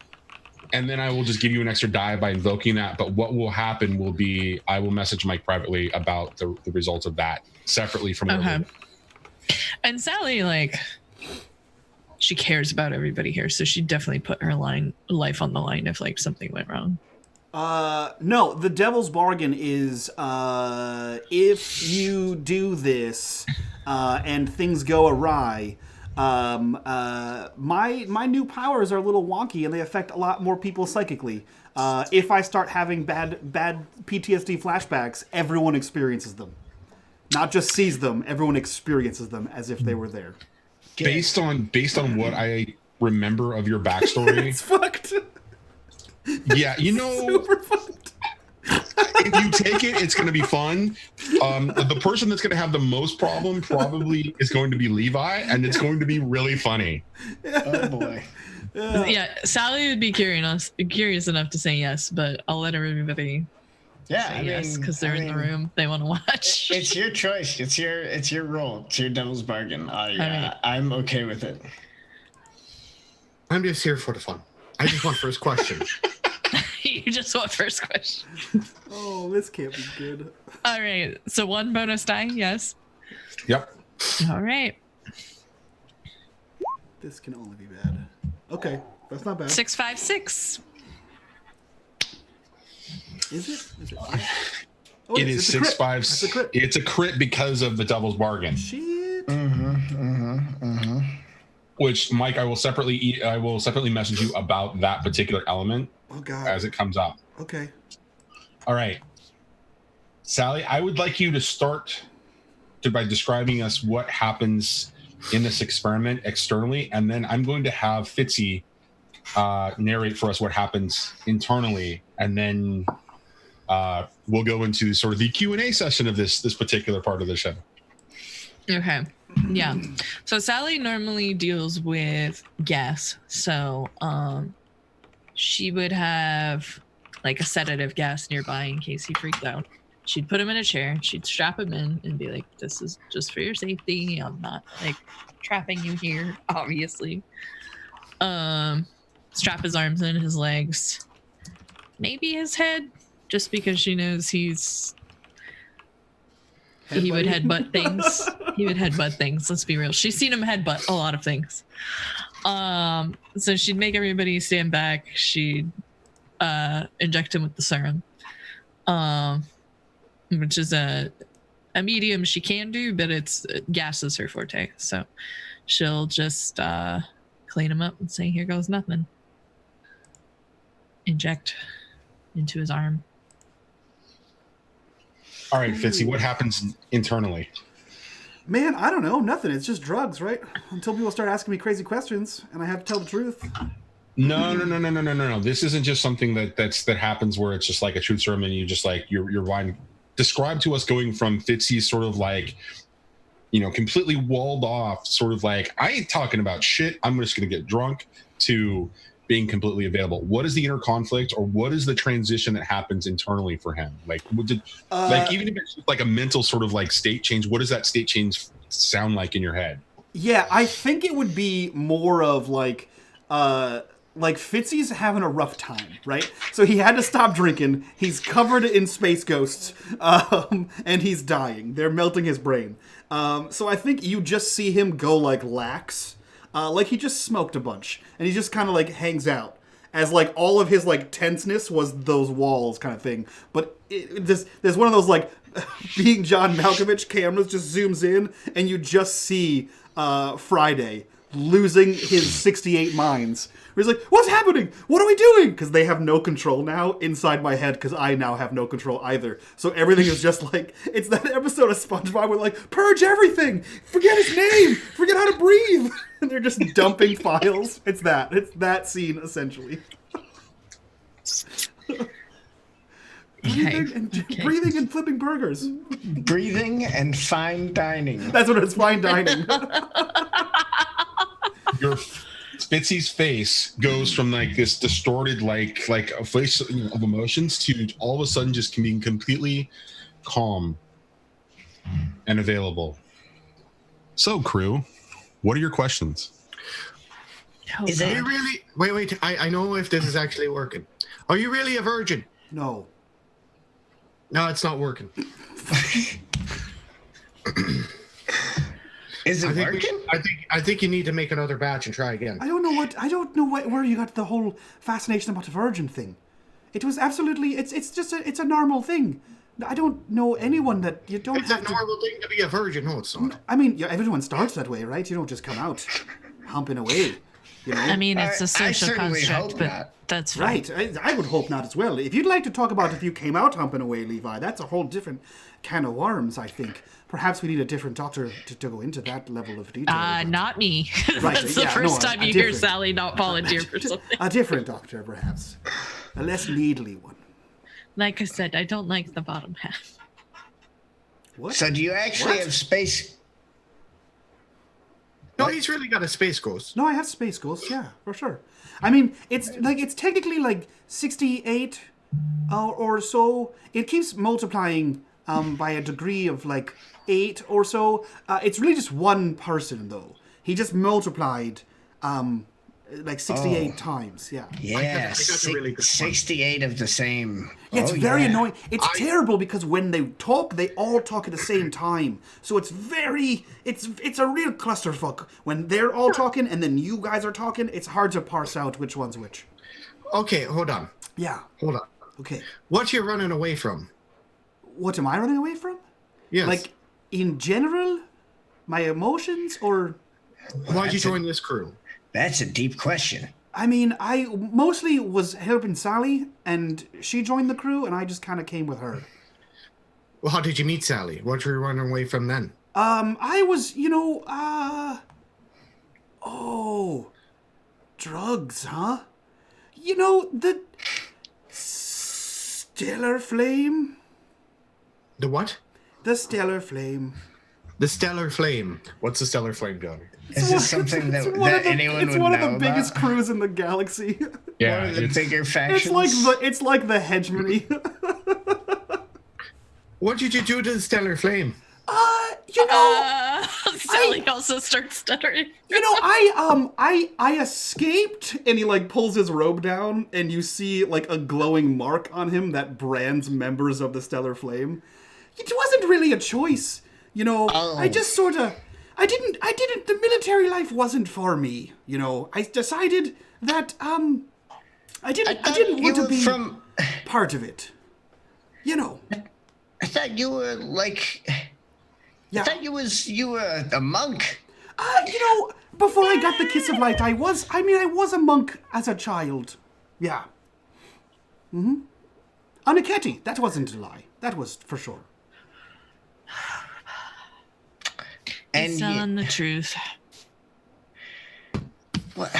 and then I will just give you an extra die by invoking that. But what will happen will be I will message Mike privately about the results of that separately from okay. And Sally, she cares about everybody here, so she definitely put her life on the line if something went wrong. No, the devil's bargain is if you do this and things go awry, my new powers are a little wonky and they affect a lot more people psychically. If I start having bad PTSD flashbacks, everyone experiences them. Not just sees them, everyone experiences them as if they were there. Based on what I remember of your backstory, it's fucked. Yeah, super fucked. If you take it, it's going to be fun. The person that's going to have the most problem probably is going to be Levi, and it's going to be really funny. Oh boy. Yeah, Sally would be curious enough to say yes, but I'll let everybody say yes because they're in the room. They want to watch. It's your choice. It's your role. It's your devil's bargain. I'm okay with it. I'm just here for the fun. I just want first question. You just want first question. Oh, this can't be good. All right. So one bonus die, yes. Yep. All right. This can only be bad. Okay, that's not bad. 656. Is it? Is it? Oh, it is 6-5. That's a crit. It's a crit because of the devil's bargain. Shit. Which, Mike, I will separately message you about that particular element as it comes up. Okay. All right. Sally, I would like you to start by describing us what happens in this experiment externally, and then I'm going to have Fitzy narrate for us what happens internally, and then we'll go into sort of the Q&A session of this particular part of the show. Okay. Yeah. So Sally normally deals with gas. So she would have like a sedative gas nearby in case he freaked out. She'd put him in a chair, she'd strap him in and be like, this is just for your safety. I'm not like trapping you here, obviously. Strap his arms and his legs, maybe his head, just because she knows he would headbutt things. He would headbutt things. Let's be real. She's seen him headbutt a lot of things. So she'd make everybody stand back. She'd inject him with the serum, which is a medium she can do, but it's gas is her forte. So she'll just clean him up and say, "Here goes nothing." Inject into his arm. All right, Fitzy, what happens internally? Man, I don't know. Nothing. It's just drugs, right? Until people start asking me crazy questions, and I have to tell the truth. No. This isn't just something that happens where it's just like a truth serum and you just like you're blind. Describe to us going from Fitzy's sort of like, completely walled off, sort of like, I ain't talking about shit, I'm just gonna get drunk, to being completely available. What is the inner conflict, or what is the transition that happens internally for him? Like, even if it's just like a mental sort of like state change, what does that state change sound like in your head? Yeah, I think it would be more of like Fitzy's having a rough time, right? So he had to stop drinking. He's covered in space ghosts, and he's dying. They're melting his brain. So I think you just see him go like lax. Like he just smoked a bunch, and he just kind of like hangs out, as like all of his like tenseness was those walls kind of thing. But there's one of those like being John Malkovich cameras just zooms in, and you just see Friday losing his 68 minds. Where he's like, "What's happening? What are we doing?" Because they have no control now inside my head, because I now have no control either. So everything is just like, it's that episode of SpongeBob where like, purge everything! Forget his name! Forget how to breathe! And they're just dumping files. It's that scene, essentially. Breathing and flipping burgers. Breathing and fine dining. That's what it's, fine dining. Your Fitzy's face goes from like this distorted like a face of emotions to all of a sudden just being completely calm and available. So, crew, what are your questions? Is it really? Wait. I know if this is actually working. Are you really a virgin? No. No, it's not working. Is it working? I think you need to make another batch and try again. I don't know where you got the whole fascination about the virgin thing. It was absolutely, it's a normal thing. I don't know anyone that you don't. It's a normal thing to be a virgin. No, it's not. I mean, everyone starts that way, right? You don't just come out humping away. I mean, it's a social construct, but that's fine. Right. I would hope not as well. If you'd like to talk about if you came out humping away, Levi, that's a whole different can of worms, I think. Perhaps we need a different doctor to go into that level of detail. Not me. Right, That's the first time you hear Sally not volunteer for something. A different doctor, perhaps. A less needly one. Like I said, I don't like the bottom half. What? So do you actually have space? No, he's really got a space ghost. No, I have space ghosts, yeah, for sure. I mean, it's technically like 68 or so. It keeps multiplying by a degree of like 8 or so. It's really just one person, though. He just multiplied like 68 times, yeah. Yeah, I got a really good 68 of the same. Yeah, it's very annoying. It's terrible because when they talk, they all talk at the same time. So it's a real clusterfuck. When they're all talking and then you guys are talking, it's hard to parse out which one's which. Okay, hold on. Yeah. Hold on. Okay. What you running away from? What am I running away from? Yes. Like, in general? My emotions? Or... Why'd you join this crew? That's a deep question. I mean, I mostly was helping Sally, and she joined the crew, and I just kind of came with her. Well, how did you meet Sally? What were you running away from then? I was, drugs, huh? The stellar flame? The what? The stellar flame. The stellar flame. What's the stellar flame, John? Is this something that anyone would know? It's one of the biggest crews in the galaxy. Yeah, One of the bigger It's factions. like the hegemony. What did you do to the stellar flame? Sally also starts stuttering. I escaped, and he like pulls his robe down, and you see like a glowing mark on him that brands members of the stellar flame. It wasn't really a choice, I just sort of, I didn't. The military life wasn't for me, I decided that I didn't want to be part of it, I thought you were like. Yeah. I thought you were a monk. Before I got the kiss of light, I was a monk as a child. Yeah. Mm-hmm. Aniketi, that wasn't a lie. That was for sure. And He's telling the truth. What?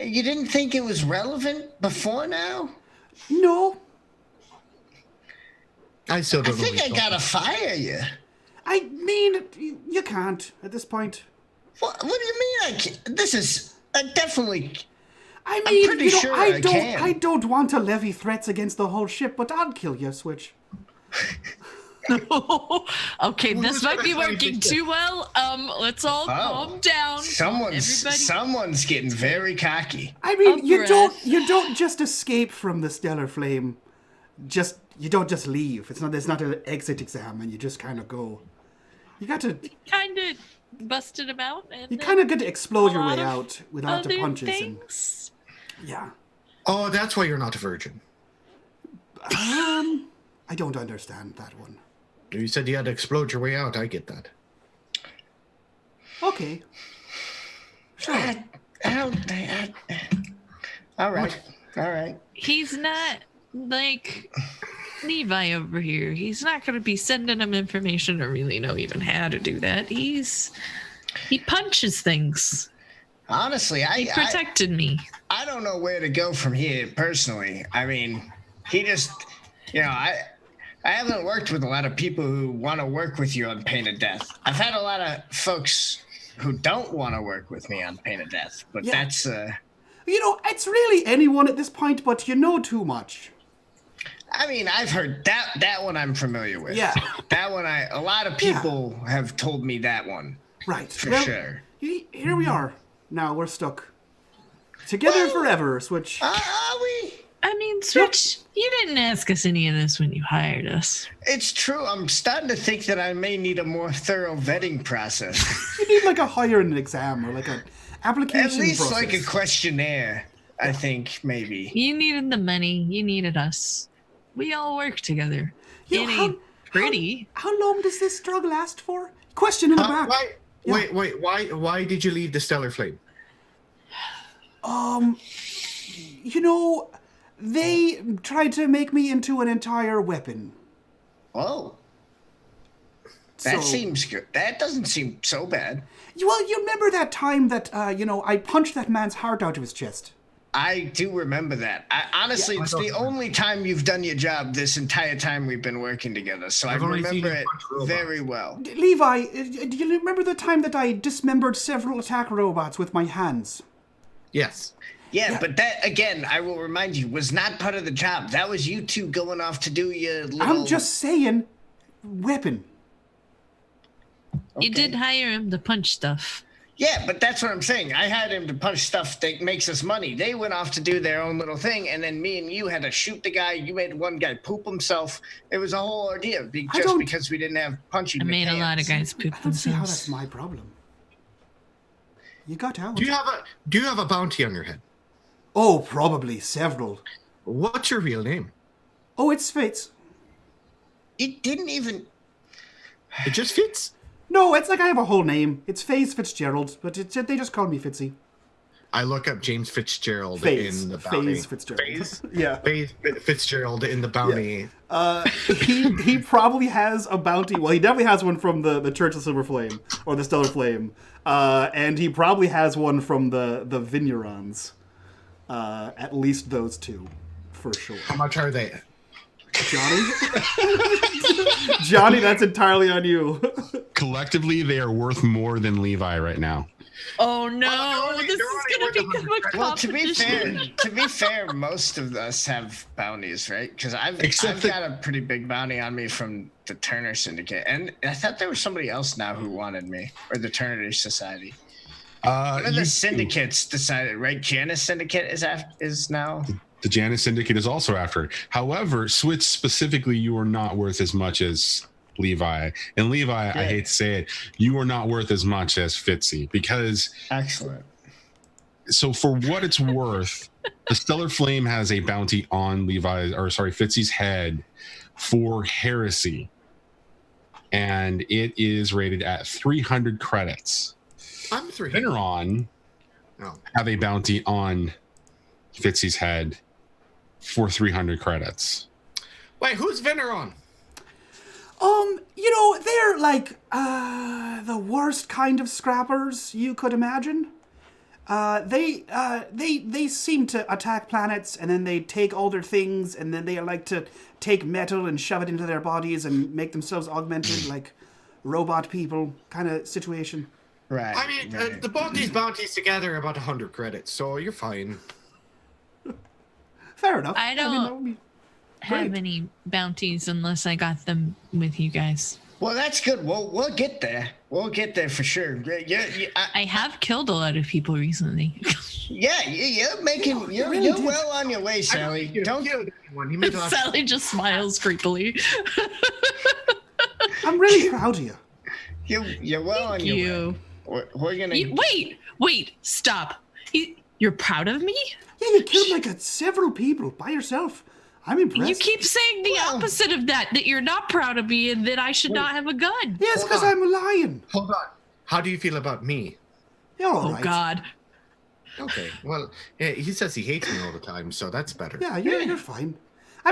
You didn't think it was relevant before now? No. I still I don't know. think I gotta fire you. I mean, you can't at this point. What do you mean I can't? This is definitely... I mean, pretty sure I can. I don't want to levy threats against the whole ship, but I'll kill you, Switch. Okay, this might be gonna try working to- too well. Let's all calm down. Someone's getting very cocky. I mean, A you breath. don't just escape from the stellar flame. You don't just leave. There's not an exit exam, and you just kind of go. You got to. Kind of busted him out. And You kind of get to explode your a lot way of out without the other punches. things. And yeah. Oh, that's why you're not a virgin. I don't understand that one. You said you had to explode your way out. I get that. Okay. Sure. All right. He's not like Levi over here. He's not going to be sending him information or really know even how to do that. He punches things. Honestly, He protected me. I don't know where to go from here personally. I mean, he just, I haven't worked with a lot of people who want to work with you on pain of death. I've had a lot of folks who don't want to work with me on pain of death, but Yeah. that's It's really anyone at this point, but you know too much. I mean, I've heard that one I'm familiar with. Yeah. That one a lot of people have told me that one. Right. For well, sure. Here we are. Now we're stuck. Together forever, Switch. Are we? I mean, Switch, you didn't ask us any of this when you hired us. It's true. I'm starting to think that I may need a more thorough vetting process. You need like a hiring exam or like an application At least process. like a questionnaire, I think, maybe. You needed the money. You needed us. We all work together. You It know, ain't pretty. How long does this drug last for? Question in the back. Wait. Why did you leave the stellar flame? They tried to make me into an entire weapon. Oh. That So- seems good. That doesn't seem so bad. Well, you remember that time that, I punched that man's heart out of his chest? I do remember that. Honestly, it's the only time you've done your job this entire time we've been working together, so I I've only seen remember you it punch robots. very well. Levi, do you remember the time that I dismembered several attack robots with my hands? Yes. Yeah, but that, again, I will remind you, was not part of the job. That was you two going off to do your little... I'm just saying, weapon. You did hire him to punch stuff. Yeah, but that's what I'm saying. I had him to punch stuff that makes us money. They went off to do their own little thing, and then me and you had to shoot the guy. You made one guy poop himself. It was a whole ordeal just because we didn't have punching I made a lot of guys poop I don't see how that's themselves. my problem. You got out. Do you have a bounty on your head? Oh, probably several. What's your real name? Oh, it's Fitz. It didn't even. It just fits. No, it's like I have a whole name. it's Faze Fitzgerald, but they just call me Fitzy. I look up James Fitzgerald Faze. in the bounty. Faze Fitzgerald. Faze? Yeah. Faze Fitzgerald in the bounty. He probably has a bounty. Well, he definitely has one from the Church of Silver Flame or the Stellar Flame, and he probably has one from the Vignerons. At least those two, for sure. How much are they? Johnny, Johnny, that's entirely on you. Collectively, they are worth more than Levi right now. Oh no, Oh, this is gonna become a Well, competition. to be fair, most of us have bounties, right? Because I've got a pretty big bounty on me from the Turner Syndicate, and I thought there was somebody else now who wanted me, or the Turner Society. One of the syndicates decided, right? Janus Syndicate is now. The Janus Syndicate is also after it. However, Switch specifically, you are not worth as much as Levi. And Levi, I hate to say it, you are not worth as much as Fitzy, because Excellent. So for what it's worth, the Stellar Flame has a bounty on Fitzy's head for heresy. And it is rated at 300 credits. I'm 300. Veneron have a bounty on Fitzy's head for 300 credits. Wait, who's Veneron? They're like the worst kind of scrappers you could imagine. They seem to attack planets, and then they take all their things, and then they like to take metal and shove it into their bodies and make themselves augmented, like robot people kind of situation. Right. I mean, both these bounties together are about 100 credits, so you're fine. Fair enough. I don't that would be have great. any bounties unless I got them with you guys. Well, that's good. We'll get there. We'll get there for sure. I have killed a lot of people recently. You're making. You're well on your way, Sally. Don't. Anyone. He made a lot of- Sally just smiles creepily. I'm really proud of you. You're well on your way. You. We're gonna. Wait, stop. You're proud of me? Yeah, you killed like several people by yourself. I'm impressed. You keep saying the opposite of that you're not proud of me and that I should not have a gun. Yes, Hold because on. I'm a lion. Hold on. How do you feel about me? You're all Oh, right. God. Okay, well, yeah, he says he hates me all the time, so that's better. Yeah, you're fine. I mean,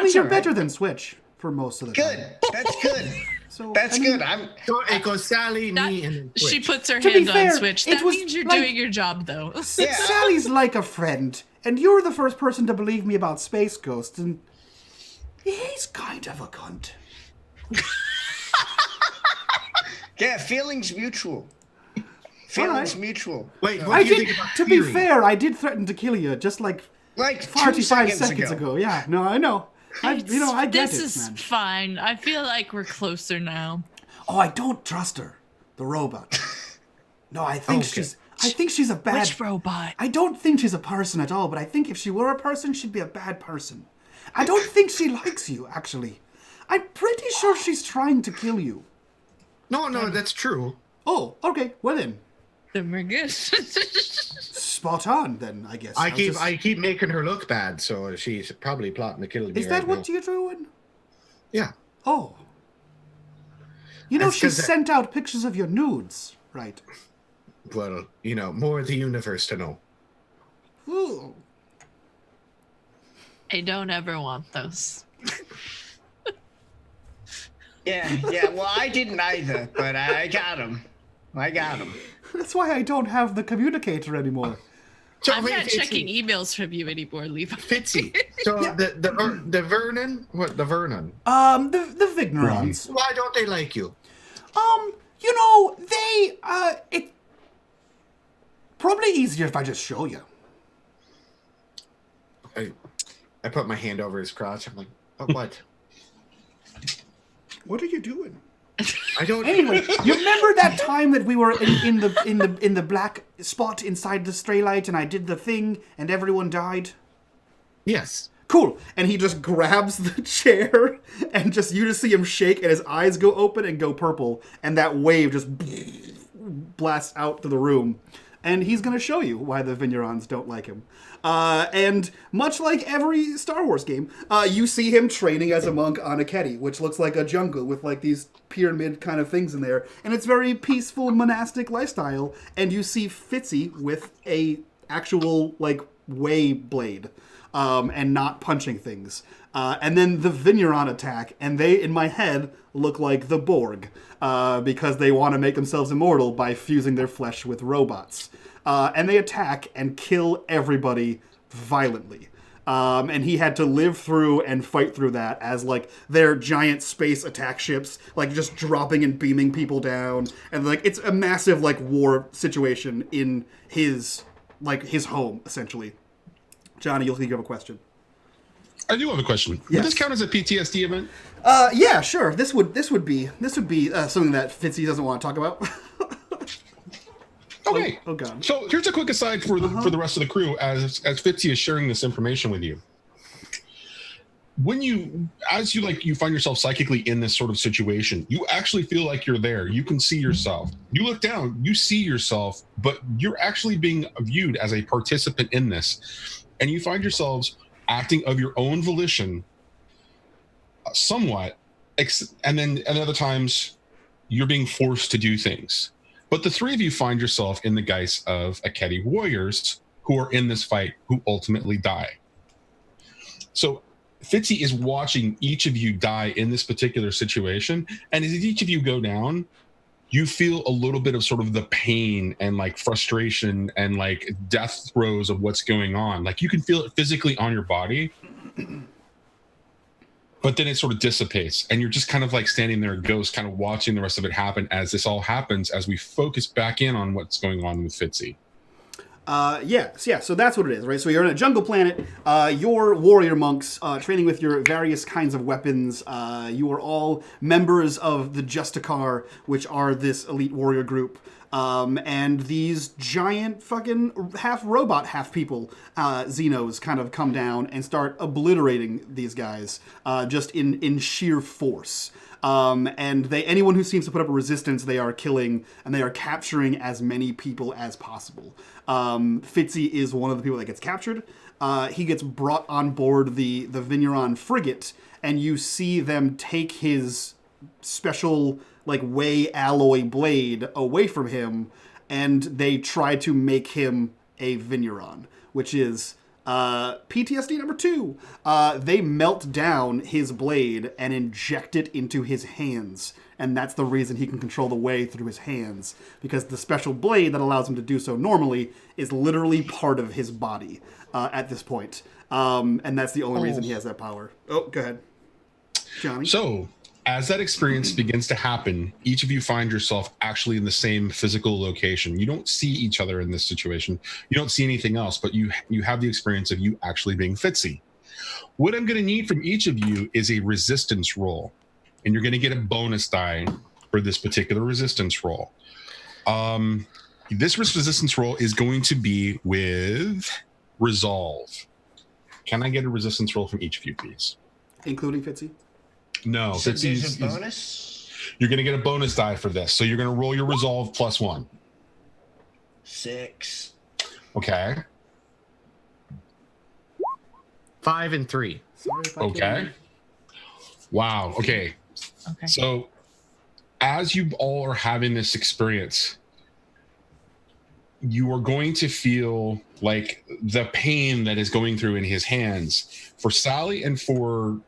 That's you're all right. better than Switch for most of the Good. time. That's good. So That's I mean, good. I'm. So it goes Sally, That- me, and then She Twitch. puts her To be hand fair, on Switch. it That was means you're like- doing your job, though. Yeah. Sally's like a friend, and you're the first person to believe me about Space Ghost, and he's kind of a cunt. Yeah, feelings mutual. Feelings Alright. mutual. Wait, what I do you did. think about To be Fury? fair, I did threaten to kill you, just like Like 2 45 seconds seconds ago. Yeah, no, I know. I get This it, is man. fine. I feel like we're closer now. Oh, I don't trust her, the robot. No, I think Okay. she's a bad. Which robot? I don't think she's a person at all, but I think if she were a person, she'd be a bad person. I don't think she likes you, actually. I'm pretty sure she's trying to kill you. No, that's true. Oh, okay. Well then, Then we're good. spot on. Then I guess. I keep making her look bad, so she's probably plotting to kill me. Is that right what now. you're doing? Yeah. Oh. You know, That's she 'cause sent out pictures of your nudes, right? Well, more of the universe to know. Ooh. I don't ever want those. Yeah. Well, I didn't either, but I got him. That's why I don't have the communicator anymore. So I'm wait, not Fitzy, checking emails from you anymore, Levi. Fitzy. So the Vernon, what the Vernon? The Vignerons. Why don't they like you? It probably easier if I just show you. I put my hand over his crotch. I'm like, oh, what? What are you doing? I don't. Anyway, you remember that time that we were in the black spot inside the stray light, and I did the thing, and everyone died? Yes. Cool. And he just grabs the chair, and you just see him shake, and his eyes go open and go purple, and that wave just blasts out to the room. and he's going to show you why the Vignerons don't like him. And much like every Star Wars game, you see him training as a monk on a Keti, which looks like a jungle with like these pyramid kind of things in there, and it's very peaceful monastic lifestyle. And you see Fitzy with a actual like way blade, and not punching things. And then the Vigneron attack, and they, in my head, look like the Borg, because they want to make themselves immortal by fusing their flesh with robots. And they attack and kill everybody violently. And he had to live through and fight through that as, like, their giant space attack ships, like, just dropping and beaming people down. And, like, it's a massive, like, war situation in his home, essentially. Johnny, you'll think you have a question. I do have a question. Yes. Would this count as a PTSD event? Yeah, sure. This would be something that Fitzy doesn't want to talk about. Okay. Oh God. So here's a quick aside for the rest of the crew as Fitzy is sharing this information with you. When you find yourself psychically in this sort of situation, you actually feel like you're there. You can see yourself. You look down, you see yourself, but you're actually being viewed as a participant in this, and you find yourselves acting of your own volition somewhat, and then at other times you're being forced to do things. But the three of you find yourself in the guise of Aketi warriors who are in this fight, who ultimately die. So Fitzy is watching each of you die in this particular situation, and as each of you go down, you feel a little bit of sort of the pain and like frustration and like death throes of what's going on. Like you can feel it physically on your body, but then it sort of dissipates and you're just kind of like standing there, ghost, kind of watching the rest of it happen as this all happens, as we focus back in on what's going on with Fitzy. So that's what it is, right? So you're on a jungle planet, you're warrior monks, training with your various kinds of weapons. You are all members of the Justicar, which are this elite warrior group. And these giant fucking half robot, half people, Xenos kind of come down and start obliterating these guys, just in sheer force. And anyone who seems to put up a resistance, they are killing, and they are capturing as many people as possible. Fitzy is one of the people that gets captured. He gets brought on board the Vigneron frigate, and you see them take his special, like, way alloy blade away from him, and they try to make him a Vigneron, which is PTSD number 2. They melt down his blade and inject it into his hands, and that's the reason he can control the way through his hands, because the special blade that allows him to do so normally is literally part of his body at this point. And that's the only reason he has that power. Oh, go ahead, Johnny. So as that experience begins to happen, each of you find yourself actually in the same physical location. You don't see each other in this situation. You don't see anything else, but you have the experience of you actually being Fitzy. What I'm going to need from each of you is a resistance roll, and you're going to get a bonus die for this particular resistance roll. This resistance roll is going to be with resolve. Can I get a resistance roll from each of you, please? Including Fitzy? No, so there's a bonus? You're going to get a bonus die for this. So you're going to roll your resolve +1. 6. Okay. 5 and 3. Okay. Wow. Okay. Okay. So as you all are having this experience, you are going to feel like the pain that is going through in his hands. For Sally and for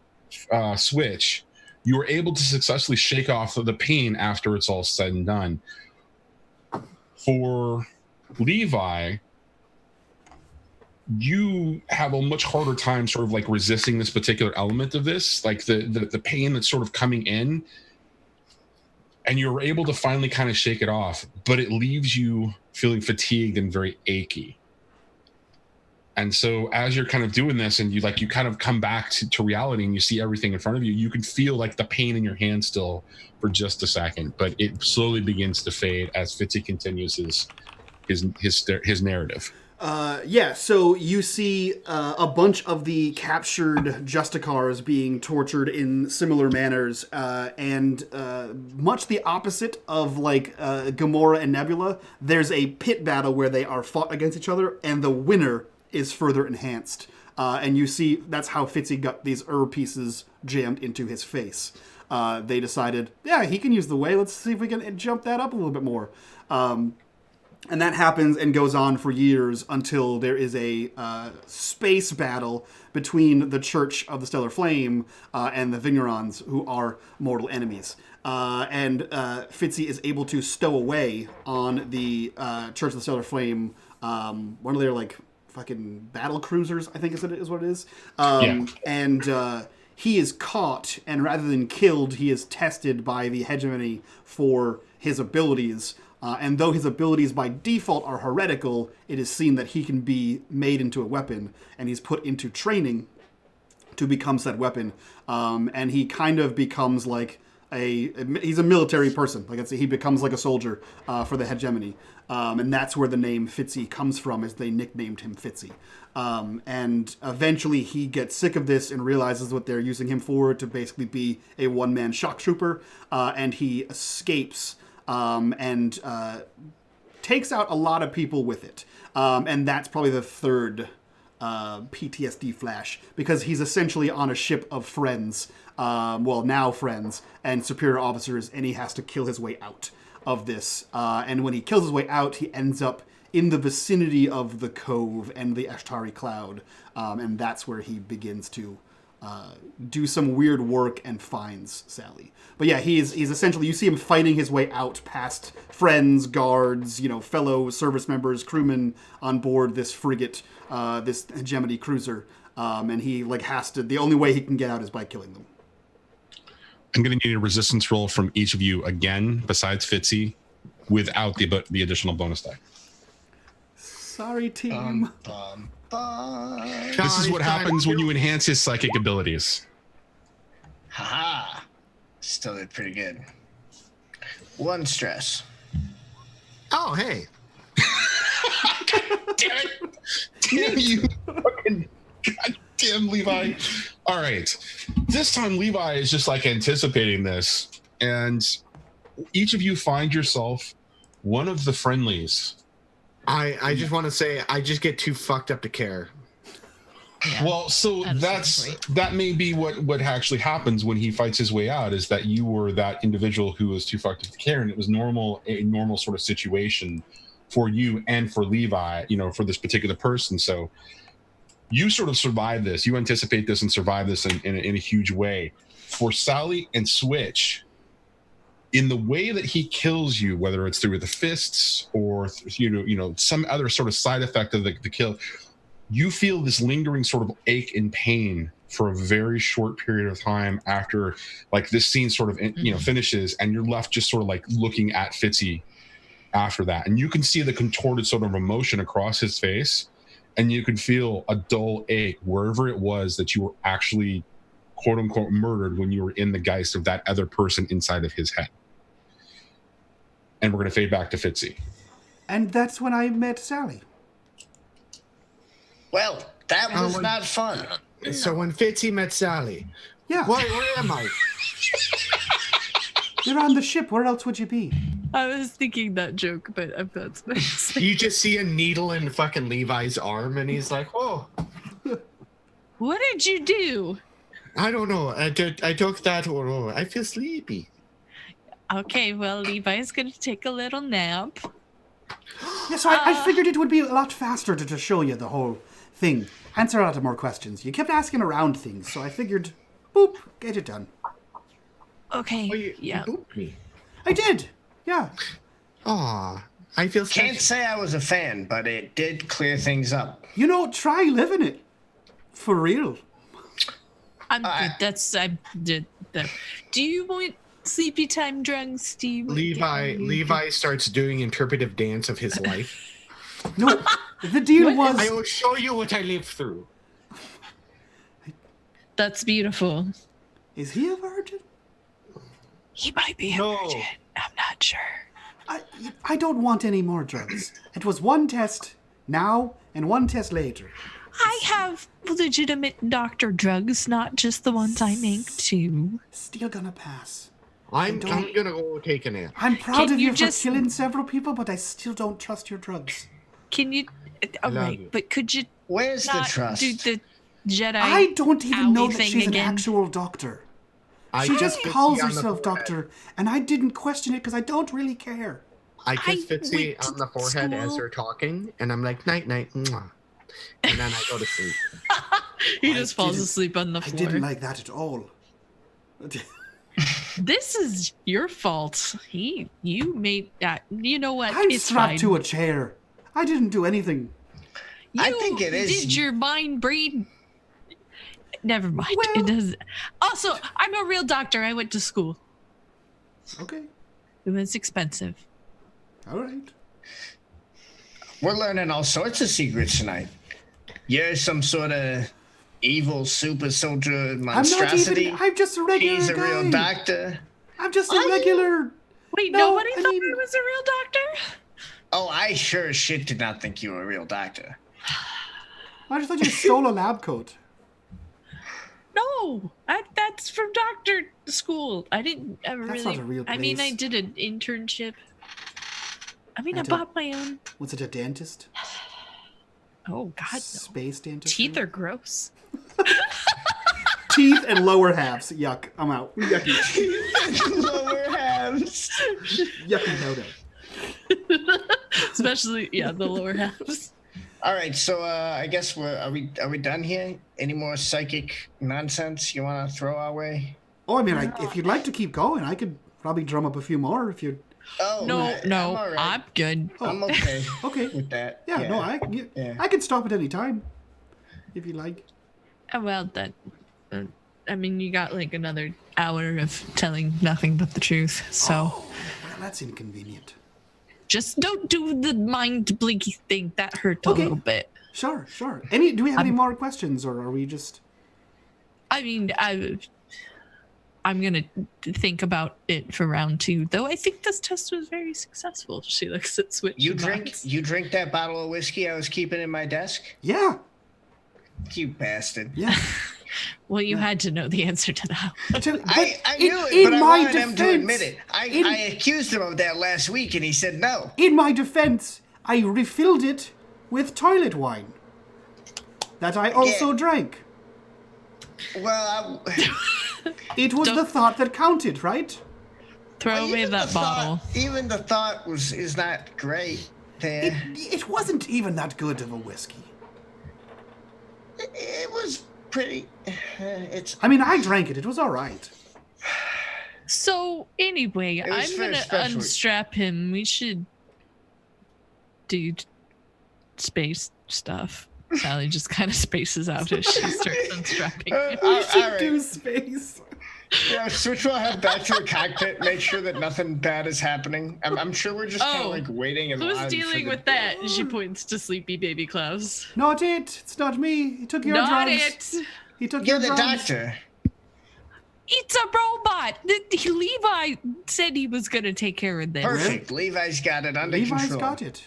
Switch, you were able to successfully shake off the pain after it's all said and done. For Levi, you have a much harder time sort of like resisting this particular element of this, like the pain that's sort of coming in, and you're able to finally kind of shake it off, but it leaves you feeling fatigued and very achy. And so as you're kind of doing this and you kind of come back to reality and you see everything in front of you, you can feel like the pain in your hand still for just a second, but it slowly begins to fade as Fitzy continues his narrative. So you see a bunch of the captured Justicars being tortured in similar manners, and much the opposite of like Gamora and Nebula, there's a pit battle where they are fought against each other, and the winner is further enhanced. And you see that's how Fitzy got these pieces jammed into his face. They decided, yeah, he can use the way. Let's see if we can jump that up a little bit more. And that happens and goes on for years until there is a space battle between the Church of the Stellar Flame and the Vignerons, who are mortal enemies. And Fitzy is able to stow away on the Church of the Stellar Flame, one of their like fucking battle cruisers, I think is what it is. And he is caught, and rather than killed, he is tested by the hegemony for his abilities. And though his abilities by default are heretical, it is seen that he can be made into a weapon, and he's put into training to become said weapon. And he kind of becomes like he's a military person. Like he becomes like a soldier for the hegemony. And that's where the name Fitzy comes from, as they nicknamed him Fitzy. And eventually he gets sick of this and realizes what they're using him for, to basically be a one-man shock trooper. And he escapes and takes out a lot of people with it. And that's probably the third PTSD flash, because he's essentially on a ship of friends, now friends, and superior officers, and he has to kill his way out of this. And when he kills his way out, he ends up in the vicinity of the Cove and the Ashtari Cloud, and that's where he begins to do some weird work and finds Sally. But yeah, he's essentially, you see him fighting his way out past friends, guards, fellow service members, crewmen on board this frigate, this hegemony cruiser, and he the only way he can get out is by killing them. I'm going to need a resistance roll from each of you again, besides Fitzy, without the additional bonus die. Sorry, team. This is what happens when you enhance his psychic abilities. Haha. Still did pretty good. 1 stress. Oh, hey. Damn it. Damn you. Fucking goddamn Levi. All right. This time Levi is just like anticipating this. And each of you find yourself one of the friendlies. I just want to say, I just get too fucked up to care. Yeah, well, so that may be what actually happens when he fights his way out, is that you were that individual who was too fucked up to care, and it was a normal sort of situation for you and for Levi, for this particular person. So you sort of survive this, you anticipate this and survive this in a huge way. For Sally and Switch, in the way that he kills you, whether it's through the fists or some other sort of side effect of the kill, you feel this lingering sort of ache and pain for a very short period of time after this scene sort of finishes, and you're left just sort of looking at Fitzy after that, and you can see the contorted sort of emotion across his face, and you can feel a dull ache wherever it was that you were actually quote unquote murdered, when you were in the geist of that other person inside of his head. And we're going to fade back to Fitzy. And that's when I met Sally. Well, that was not fun. So when Fitzy met Sally, yeah, where am I? You're on the ship. Where else would you be? I was thinking that joke, but I've got space. You just see a needle in fucking Levi's arm, and he's like, "Oh, what did you do?" I don't know. I took that. Oh, I feel sleepy. Okay, well, Levi's gonna take a little nap. Yes, I figured it would be a lot faster to show you the whole thing. Answer a lot more questions. You kept asking around things, so I figured, boop, get it done. Okay, You booped me. I did, yeah. Aw, I feel Can't say I was a fan, but it did clear things up. Try living it. For real. I'm good. I did that. Do you want sleepy time drugs, Steve? Levi starts doing interpretive dance of his life. No, the deal was... I will show you what I lived through. That's beautiful. Is he a virgin? He might be a virgin. I'm not sure. I don't want any more drugs. It was one test. now and one test later. I have legitimate doctor drugs, not just the ones I make too. Still gonna pass. I'm gonna go take a nap. I'm proud Can of you you just- for killing several people, but I still don't trust your drugs. Can you? All love right, you. but could you Where's the not trust? do the Jedi? I don't even know owie that thing she's again? an actual doctor. I She just kissed calls Fitzy on the herself forehead. doctor, and I didn't question it because I don't really care. I kissed I Fitzy went to on the forehead as school. they're talking, and I'm like, night, night, mwah. And then I go to sleep. He I just falls didn't- asleep on the I floor. didn't like that at all. This is your fault. You made that. You know what? I'm it's strapped fine. to a chair. I didn't do anything. I You think it is- Did your mind breed? Never mind. Well- It does. Also, I'm a real doctor. I went to school. Okay, It was expensive. all right. We're learning all sorts of secrets tonight. You're some sort of evil super soldier I'm monstrosity. not even. I'm just a regular He's a guy. real doctor. I'm just a regular. Wait, No, nobody I thought mean- I was a real doctor? Oh, I sure as shit did not think you were a real doctor. I just thought you stole a lab coat. No, that's from doctor school. I didn't ever That's really. not a real I mean, I place. did an internship. I mean, I At a- bought my own. Was it a dentist? Oh God, no. Space dentist? Teeth are gross. Teeth and lower halves. Yuck. I'm out. Yucky. Lower halves. Yucky no-no. Especially, yeah, the lower halves. All right, so I guess are we done here? Any more psychic nonsense you want to throw our way? Oh, I mean, if you'd like to keep going, I could probably drum up a few more if you. Oh No, I'm no, all right. I'm good. I'm okay Okay. with that. Yeah, no, Yeah. I could stop at any time, if you like. Well, that. I mean, you got like another hour of telling nothing but the truth. So Oh, well, that's inconvenient. just don't do the mind blinky thing. That hurt a Okay. little bit. Sure. Do we have any more questions, or are we just? I mean, I'm gonna think about it for round 2. Though I think this test was very successful. She looks at Switch. You and drink nods. that bottle of whiskey I was keeping in my desk? Yeah. You bastard. Yeah. Well, you had to know the answer to that. But I in- knew it, in but I my wanted him to defense- admit it. I in- accused him of that last week, and he said no. In my defense, I refilled it with toilet wine that I also Yeah. drank. Well, It was the thought that counted, right? Throw away even that the bottle. Even the thought is not great. There, It wasn't even that good of a whiskey. it was pretty. It's I mean, I drank it. It was all right. So anyway, It was I'm very gonna special. unstrap him. We should do space stuff. Sally just kind of spaces out as she starts unstrapping him. We all should right. do space. Yeah, switch will head back to the cockpit. Make sure that nothing bad is happening. I'm sure we're just kind Oh, of like waiting in Who's line. dealing for with that? She points to sleepy baby Klaus. Not it. It's not me. He took your Not drugs. it. He took You're your the drugs. doctor. It's a robot. Levi said he was gonna take care of this. Perfect. Levi's got it under Levi's control. got it.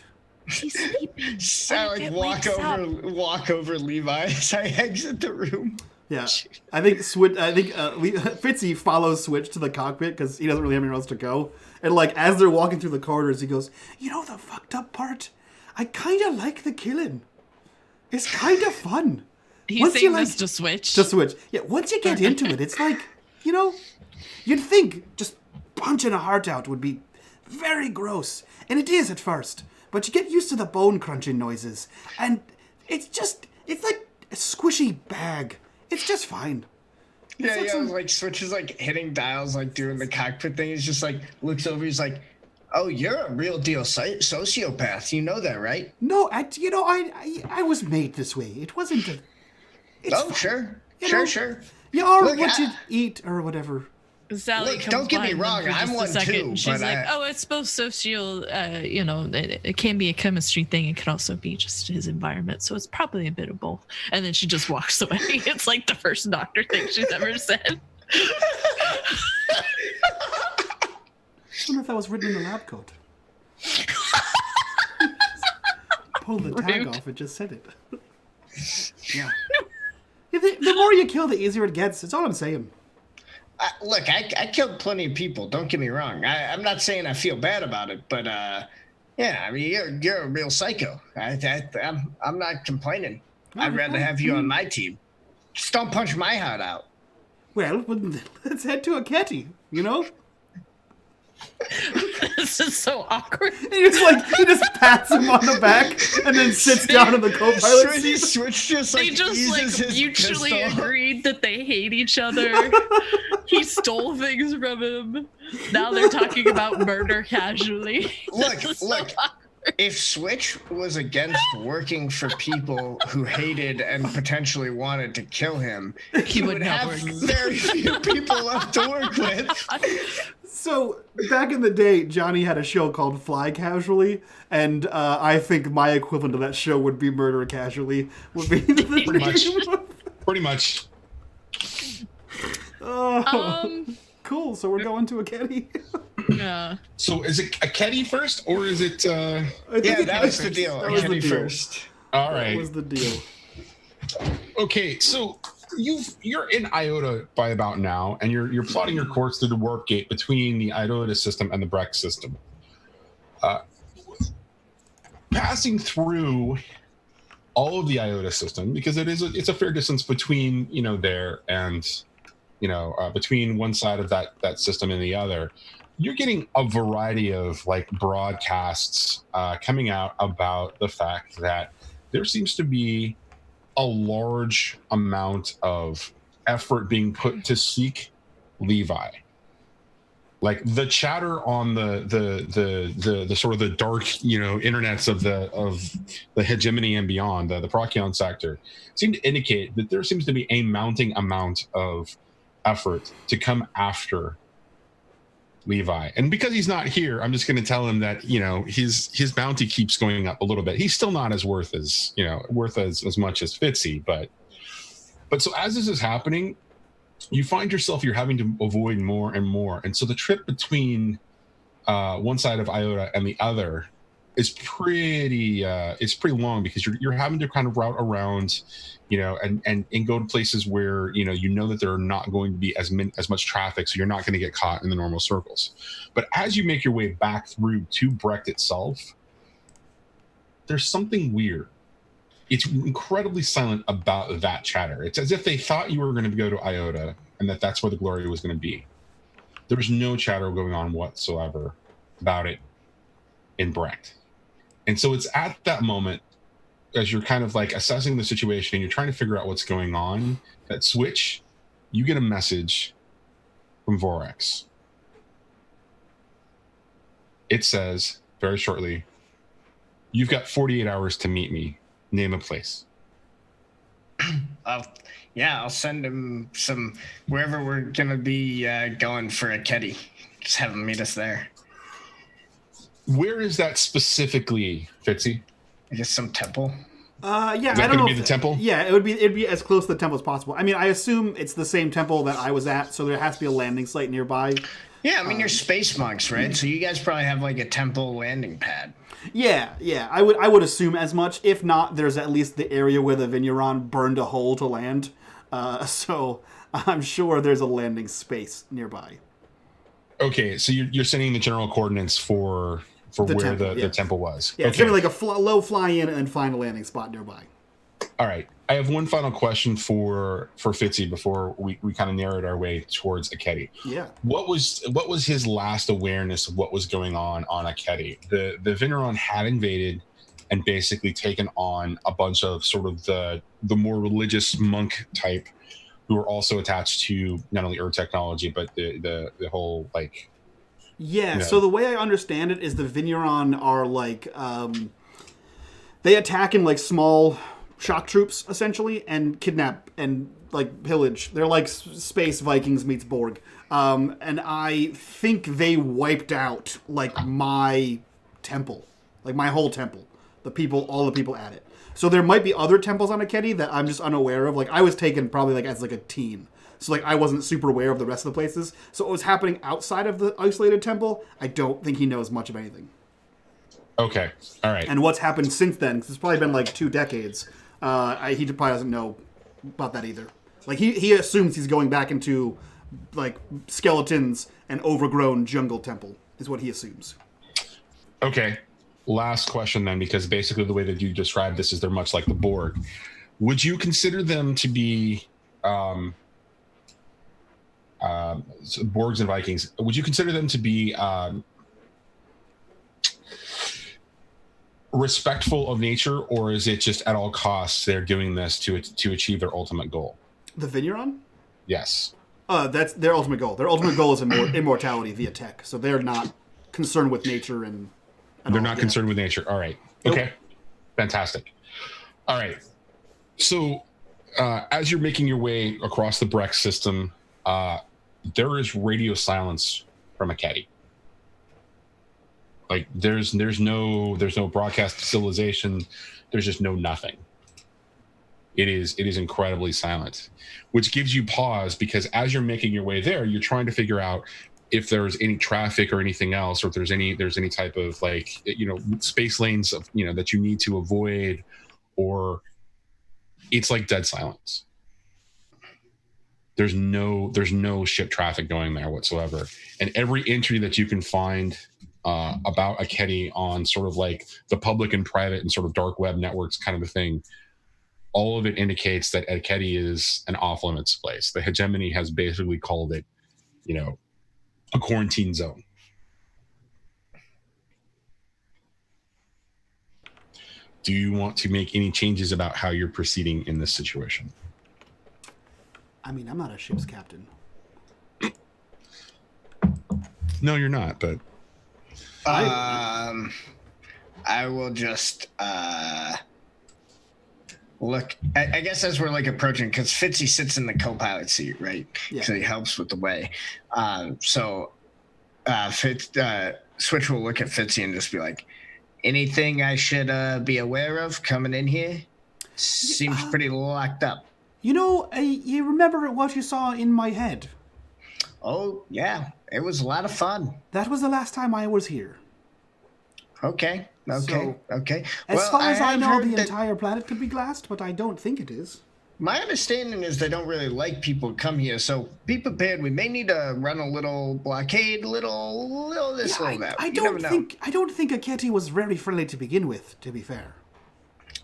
He's sleeping. So What if like it wakes walk over Levi as I exit the room. Yeah, I think Fitzy follows Switch to the cockpit because he doesn't really have anywhere else to go. And like as they're walking through the corridors, he goes, "You know the fucked up part? I kind of like the killing. It's kind of fun." He's Once you saying like- this to Switch. To Switch, yeah. Once you get into it, it's like, you know, you'd think just punching a heart out would be very gross, and it is at first. But you get used to the bone crunching noises, and it's like a squishy bag. It's just fine. Yeah, like yeah. some- Like Switch is like hitting dials, like doing the cockpit thing. He's just like looks over. He's like, "Oh, you're a real deal sociopath. You know that, right?" No, I was made this way. It wasn't a. It's Oh, fine. sure, You sure, know, sure. You are Look, what you eat or whatever. Sally Look, comes don't get by me them wrong, for I'm just a one second. too, She's but like, "Oh, it's both social. It can be a chemistry thing. It could also be just his environment. So it's probably a bit of both." And then she just walks away. It's like the first doctor thing she's ever said. I wonder if that was written in the lab coat. pulled the tag Rude. off and just said it. Yeah. The more you kill, the easier it gets. That's all I'm saying. Look, I killed plenty of people. Don't get me wrong. I'm not saying I feel bad about it, but yeah, I mean, you're a real psycho. I'm not complaining. I'd rather have you on my team. Just don't punch my heart out. Well, let's head to a Ketty, you know? This is so awkward. He just pats him on the back and then sits down in the co-pilot seat. Switch just They like just eases like his mutually pistol. agreed that they hate each other. He stole things from him. Now they're talking about murder casually. Look, This is so look. awkward. If Switch was against working for people who hated and potentially wanted to kill him, he would have not work. very few people left to work with. So, back in the day, Johnny had a show called Fly Casually, and I think my equivalent to that show would be Murder Casually. Would be Pretty much. Pretty much. Oh, cool. So we're going to a Ketty. Yeah. So is it a Ketty first, or is it? I think Yeah, it that was the deal. That was the Kenny deal. first. All That right. was the deal. Okay, so you're in Iota by about now, and you're plotting your course through the warp gate between the Iota system and the Breck system. Passing through all of the Iota system, because it's a fair distance between there and between one side of that system and the other. You're getting a variety of like broadcasts coming out about the fact that there seems to be a large amount of effort being put to seek Levi. Like the chatter on the sort of the dark internets of the hegemony and beyond, the Procyon sector, seem to indicate that there seems to be a mounting amount of effort to come after Levi. And because he's not here, I'm just going to tell him that his bounty keeps going up a little bit. He's still not as worth as much as Fitzy, but so as this is happening, you find yourself you're having to avoid more and more, and so the trip between one side of Iota and the other is pretty long, because you're having to kind of route around, and go to places where that there are not going to be as much traffic, so you're not going to get caught in the normal circles. But as you make your way back through to Brecht itself, there's something weird. It's incredibly silent about that chatter. It's as if they thought you were going to go to Iota and that's where the glory was going to be. There's no chatter going on whatsoever about it in Brecht. And so it's at that moment, as you're kind of like assessing the situation, you're trying to figure out what's going on, that Switch, you get a message from Vorax. It says, very shortly, "You've got 48 hours to meet me. Name a place." I'll send him some wherever we're gonna be going for a Ketty. Just have him meet us there. Where is that specifically, Fitzy? I guess some temple. Yeah, Is that I don't going know. to be the temple? Yeah, it'd be as close to the temple as possible. I mean, I assume it's the same temple that I was at, so there has to be a landing site nearby. Yeah, I mean you're space monks, right? So you guys probably have like a temple landing pad. Yeah, I would assume as much. If not, there's at least the area where the Vigneron burned a hole to land. So I'm sure there's a landing space nearby. Okay, so you're sending the general coordinates for where temple, the temple was. Yeah, it's Okay. gonna be like a low fly in and then find a landing spot nearby. All right. I have one final question for Fitzy before we kind of narrowed our way towards Aketi. Yeah. What was his last awareness of what was going on Aketi? The Vigneron had invaded and basically taken on a bunch of sort of the more religious monk type who were also attached to not only Earth technology but the whole like. Yeah. Yeah. So the way I understand it is the Vigneron are like they attack in like small shock troops essentially and kidnap and like pillage. They're like space Vikings meets Borg. And I think they wiped out like my temple, like my whole temple, all the people at it. So there might be other temples on Aketi that I'm just unaware of. Like I was taken probably like as like a teen. So like I wasn't super aware of the rest of the places. So what was happening outside of the isolated temple, I don't think he knows much of anything. Okay. All right. And what's happened since then, because it's probably been like 2 decades, he probably doesn't know about that either. Like, he assumes he's going back into, like, skeletons and overgrown jungle temple, is what he assumes. Okay. Last question then, because basically the way that you describe this is they're much like the Borg. Would you consider them to be Borgs and Vikings? Would you consider them to be respectful of nature, or is it just at all costs they're doing this to achieve their ultimate goal? The Vigneron? Yes. That's their ultimate goal. Their ultimate goal is immortality via tech. So they're not concerned with nature and they're not concerned with nature. All right. Okay. Nope. Fantastic. All right. So as you're making your way across the Brex system, there is radio silence from Aketi. Like there's no broadcast civilization. There's just nothing. It is incredibly silent, which gives you pause, because as you're making your way there, you're trying to figure out if there's any traffic or anything else, or if there's any type of, like, space lanes of, that you need to avoid, or it's like dead silence. There's no ship traffic going there whatsoever. And every entry that you can find about Aketi on sort of like the public and private and sort of dark web networks kind of a thing, all of it indicates that Aketi is an off-limits place. The hegemony has basically called it, a quarantine zone. Do you want to make any changes about how you're proceeding in this situation? I mean, I'm not a ship's captain. No, you're not, but... I will just look. I guess as we're like approaching, because Fitzy sits in the co-pilot seat, right? Yeah. So he helps with the way. So Switch will look at Fitzy and just be like, anything I should be aware of coming in here? Seems pretty locked up. You remember what you saw in my head? Oh, yeah. It was a lot of fun. That was the last time I was here. Okay. Okay. As far as I know, the entire planet could be glassed, but I don't think it is. My understanding is they don't really like people to come here, so be prepared. We may need to run a little blockade, little this, little that. I don't think Aketi was very friendly to begin with, to be fair.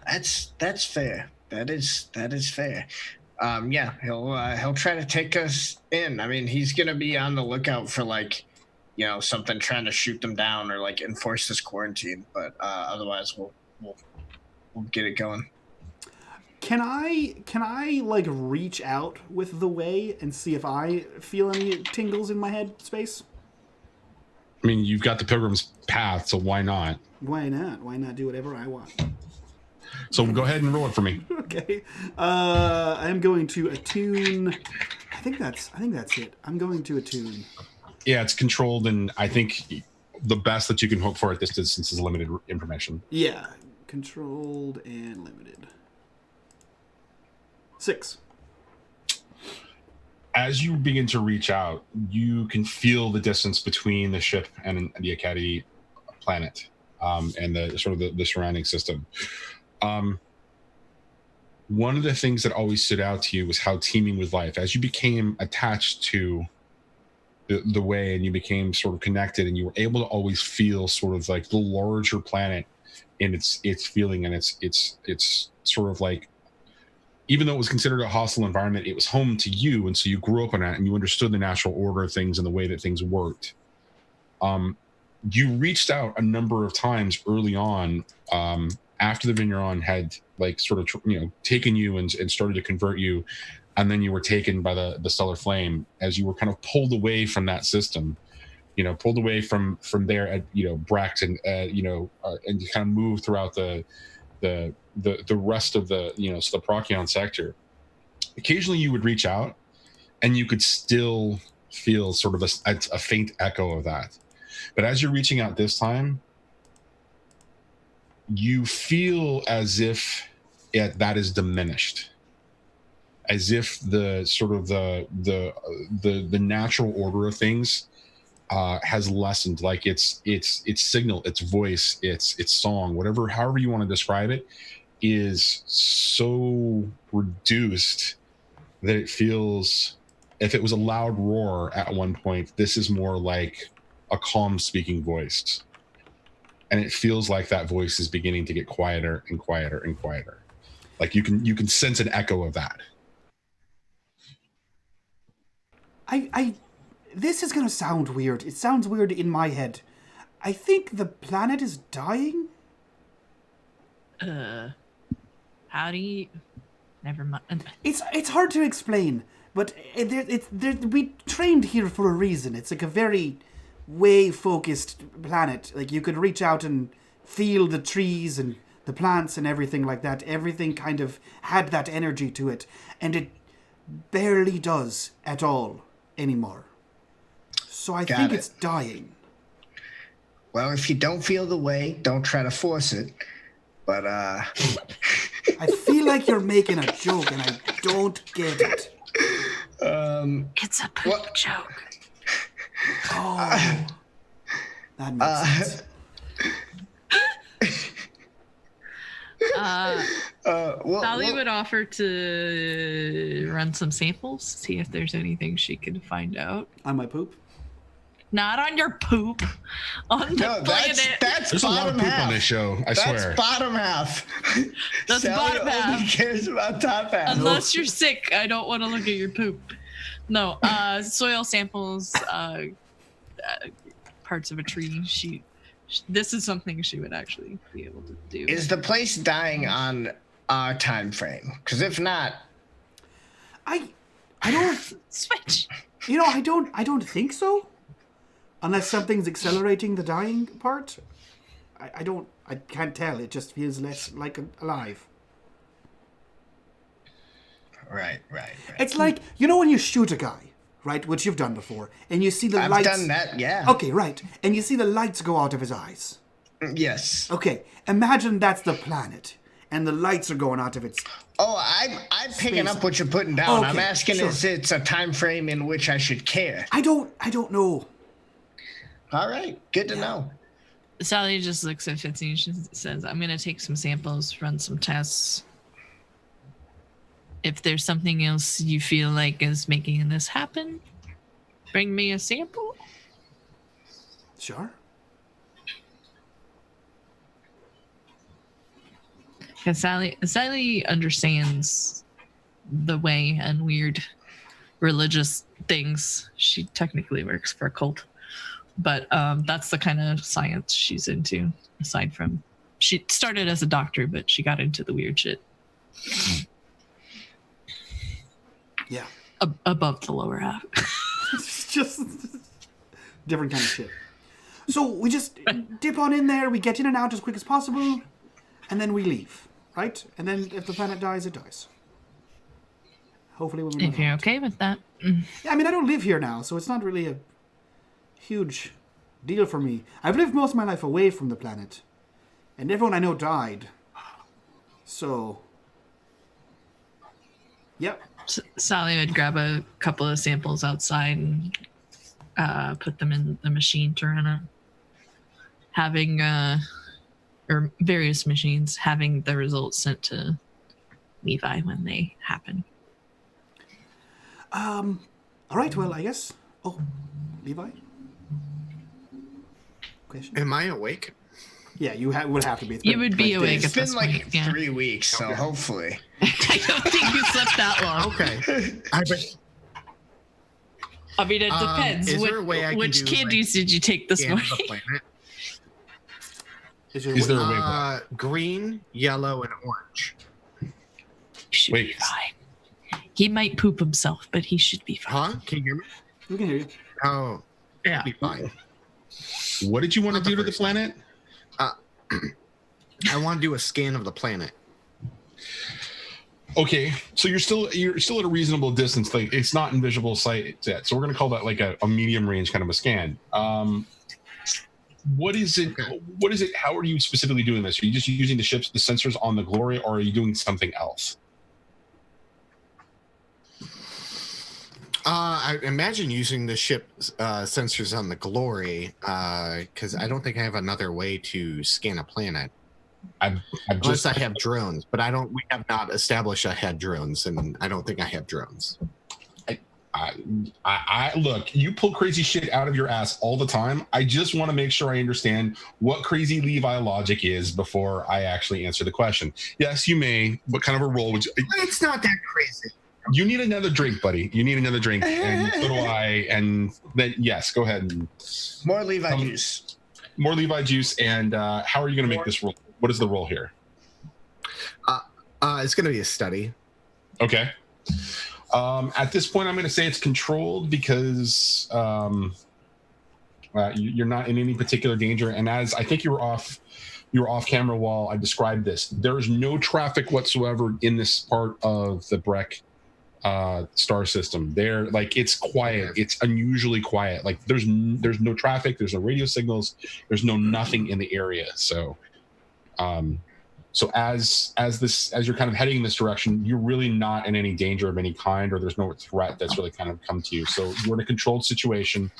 That's fair. That is fair. Yeah, he'll try to take us in. I mean, he's gonna be on the lookout for, like, something trying to shoot them down or like enforce this quarantine. But otherwise, we'll get it going. Can I like reach out with the way and see if I feel any tingles in my head space? I mean, you've got the Pilgrim's Path, so why not? Why not? Why not do whatever I want? So go ahead and roll it for me. Okay. I'm going to attune. I think that's it. I'm going to attune. Yeah, it's controlled, and I think the best that you can hope for at this distance is limited information. Yeah, controlled and limited. 6. As you begin to reach out, you can feel the distance between the ship and the Aketi planet, and the sort of the surrounding system. One of the things that always stood out to you was how teeming with life. As you became attached to the way, and you became sort of connected, and you were able to always feel sort of like the larger planet in its feeling, and it's sort of like, even though it was considered a hostile environment, it was home to you, and so you grew up in it, and you understood the natural order of things and the way that things worked. You reached out a number of times early on, after the Vigneron had like sort of taken you and started to convert you, and then you were taken by the stellar flame, as you were kind of pulled away from that system, pulled away from there at Brecht, and and you kind of moved throughout the rest of the the Procyon sector. Occasionally you would reach out, and you could still feel sort of a faint echo of that. But as you're reaching out this time, you feel as if that is diminished, as if the sort of the natural order of things has lessened. Like its signal, its voice, its song, whatever, however you want to describe it, is so reduced that it feels, if it was a loud roar at one point, this is more like a calm speaking voice. And it feels like that voice is beginning to get quieter and quieter and quieter. Like you can sense an echo of that. This is gonna sound weird. It sounds weird in my head. I think the planet is dying. How do you? Never mind. It's hard to explain, but we trained here for a reason. It's like a very wave-focused planet. Like you could reach out and feel the trees and the plants and everything like that. Everything kind of had that energy to it, and it barely does at all anymore. So I think it's dying. Well, if you don't feel the way, don't try to force it. But I feel like you're making a joke, and I don't get it. It's a poop joke. Oh, that makes sense. Sally would offer to run some samples, see if there's anything she could find out. On my poop? Not on your poop. On the planet. That's There's a lot of bottom poop half. on this show, I swear. That's bottom half. That's Sally bottom half. only cares about top half. Unless you're sick, I don't want to look at your poop. No, soil samples, parts of a tree. This is something she would actually be able to do. Is the place dying on our time frame? Because if not, I don't switch. I don't think so. Unless something's accelerating the dying part. I can't tell. It just feels less like alive. Right. It's like, when you shoot a guy, right, which you've done before, and you see the lights. I've done that, yeah. Okay, right. And you see the lights go out of his eyes. Yes. Okay, imagine that's the planet, and the lights are going out of its... Oh, I'm picking up what you're putting down. Okay, I'm asking sure. if it's a time frame in which I should care. I don't know. All right, good to know. Sally just looks at Fitzy and she says, I'm going to take some samples, run some tests. If there's something else you feel like is making this happen, bring me a sample. Sure. Because Sally understands the way and weird religious things. She technically works for a cult. But that's the kind of science she's into, aside from... She started as a doctor, but she got into the weird shit. Yeah. Above the lower half. It's just different kind of shit. So we just dip on in there, we get in and out as quick as possible, and then we leave, right? And then if the planet dies, it dies. Hopefully we'll If you're okay with that. Yeah, I mean, I don't live here now, so it's not really a huge deal for me. I've lived most of my life away from the planet, and everyone I know died. So, yep. Sally would grab a couple of samples outside and put them in the machine to run it. Having, or various machines, having the results sent to Levi when they happen. All right, well, I guess. Oh, Levi? Question? Am I awake? Yeah, you would have to be. You would be awake. It's been like point, 3 weeks, so hopefully. I don't think you slept that long. Okay. I mean, it depends. Is there a way I can Which do, candies did you take this scan morning? the planet? Is there a way? Green, yellow, and orange. Should be fine. He might poop himself, but he should be fine. Huh? Can you hear me? We can hear you. Oh, Yeah. be fine. What did you want to Not the do to the first. planet? I want to do a scan of the planet. Okay, so you're still at a reasonable distance. Like it's not in visual sight yet, so we're gonna call that like a medium range kind of a scan. What is it? Okay. What is it? How are you specifically doing this? Are you just using the sensors on the Glory, or are you doing something else? I imagine using the ship sensors on the Glory, because I don't think I have another way to scan a planet. Unless I have drones, but we have not established I had drones, and I don't think I have drones. I look, you pull crazy shit out of your ass all the time. I just want to make sure I understand what crazy Levi logic is before I actually answer the question. Yes, you may. What kind of a role would you? It's not that crazy. You need another drink, buddy. You need another drink, and so do I. And then, yes, go ahead. And, more Levi juice. More Levi juice. And how are you going to make this roll? What is the roll here? It's going to be a study. Okay. At this point, I'm going to say it's controlled because you're not in any particular danger. And as I think you were off camera while I described this, there is no traffic whatsoever in this part of the Breck star system. There, like, it's quiet. It's unusually quiet. Like there's no traffic. There's no radio signals. There's no nothing in the area. So, as you're kind of heading in this direction, you're really not in any danger of any kind, or there's no threat that's really kind of come to you. So you're in a controlled situation.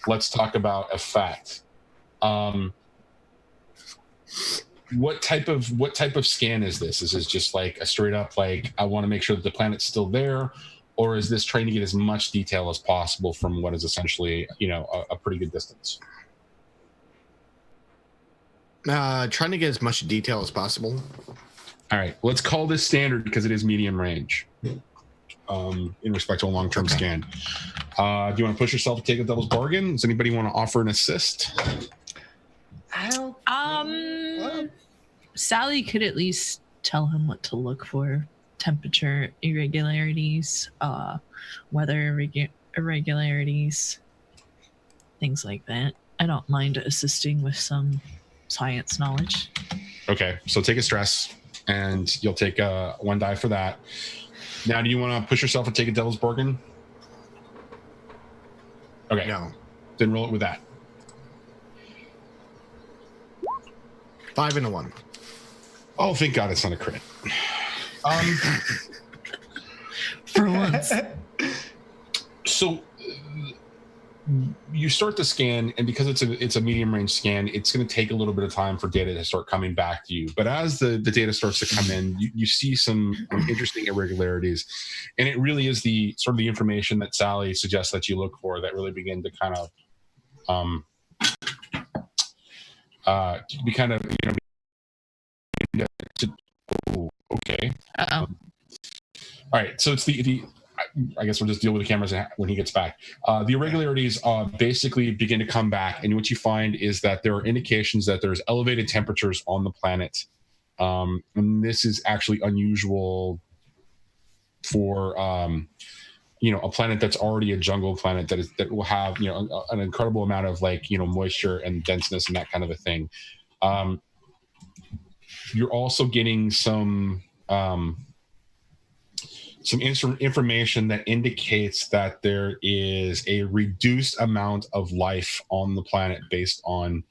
Let's talk about effect. What type of scan is this? Is this just like a straight up, like, I want to make sure that the planet's still there, or is this trying to get as much detail as possible from what is essentially, a pretty good distance? Trying to get as much detail as possible. All right, let's call this standard because it is medium range. In respect to a long-term scan. Do you want to push yourself to take a devil's bargain? Does anybody want to offer an assist? Sally could at least tell him what to look for: temperature irregularities, weather irregularities, things like that. I don't mind assisting with some science knowledge. Okay, so take a stress, and you'll take 1 die for that. Now, do you want to push yourself and take a devil's bargain? Okay. No. Then roll it with that. 5 and a 1. Oh, thank God it's not a crit. For once. So you start the scan, and because it's a medium range scan, it's going to take a little bit of time for data to start coming back to you. But as the data starts to come in, you see some interesting irregularities, and it really is the sort of the information that Sally suggests that you look for that really begin to kind of be kind of okay. Uh-oh. All right, so it's the I guess we'll just deal with the cameras when he gets back. The irregularities basically begin to come back, and what you find is that there are indications that there's elevated temperatures on the planet, and this is actually unusual for a planet that's already a jungle planet that will have an incredible amount of moisture and denseness and that kind of a thing. You're also getting some information that indicates that there is a reduced amount of life on the planet based on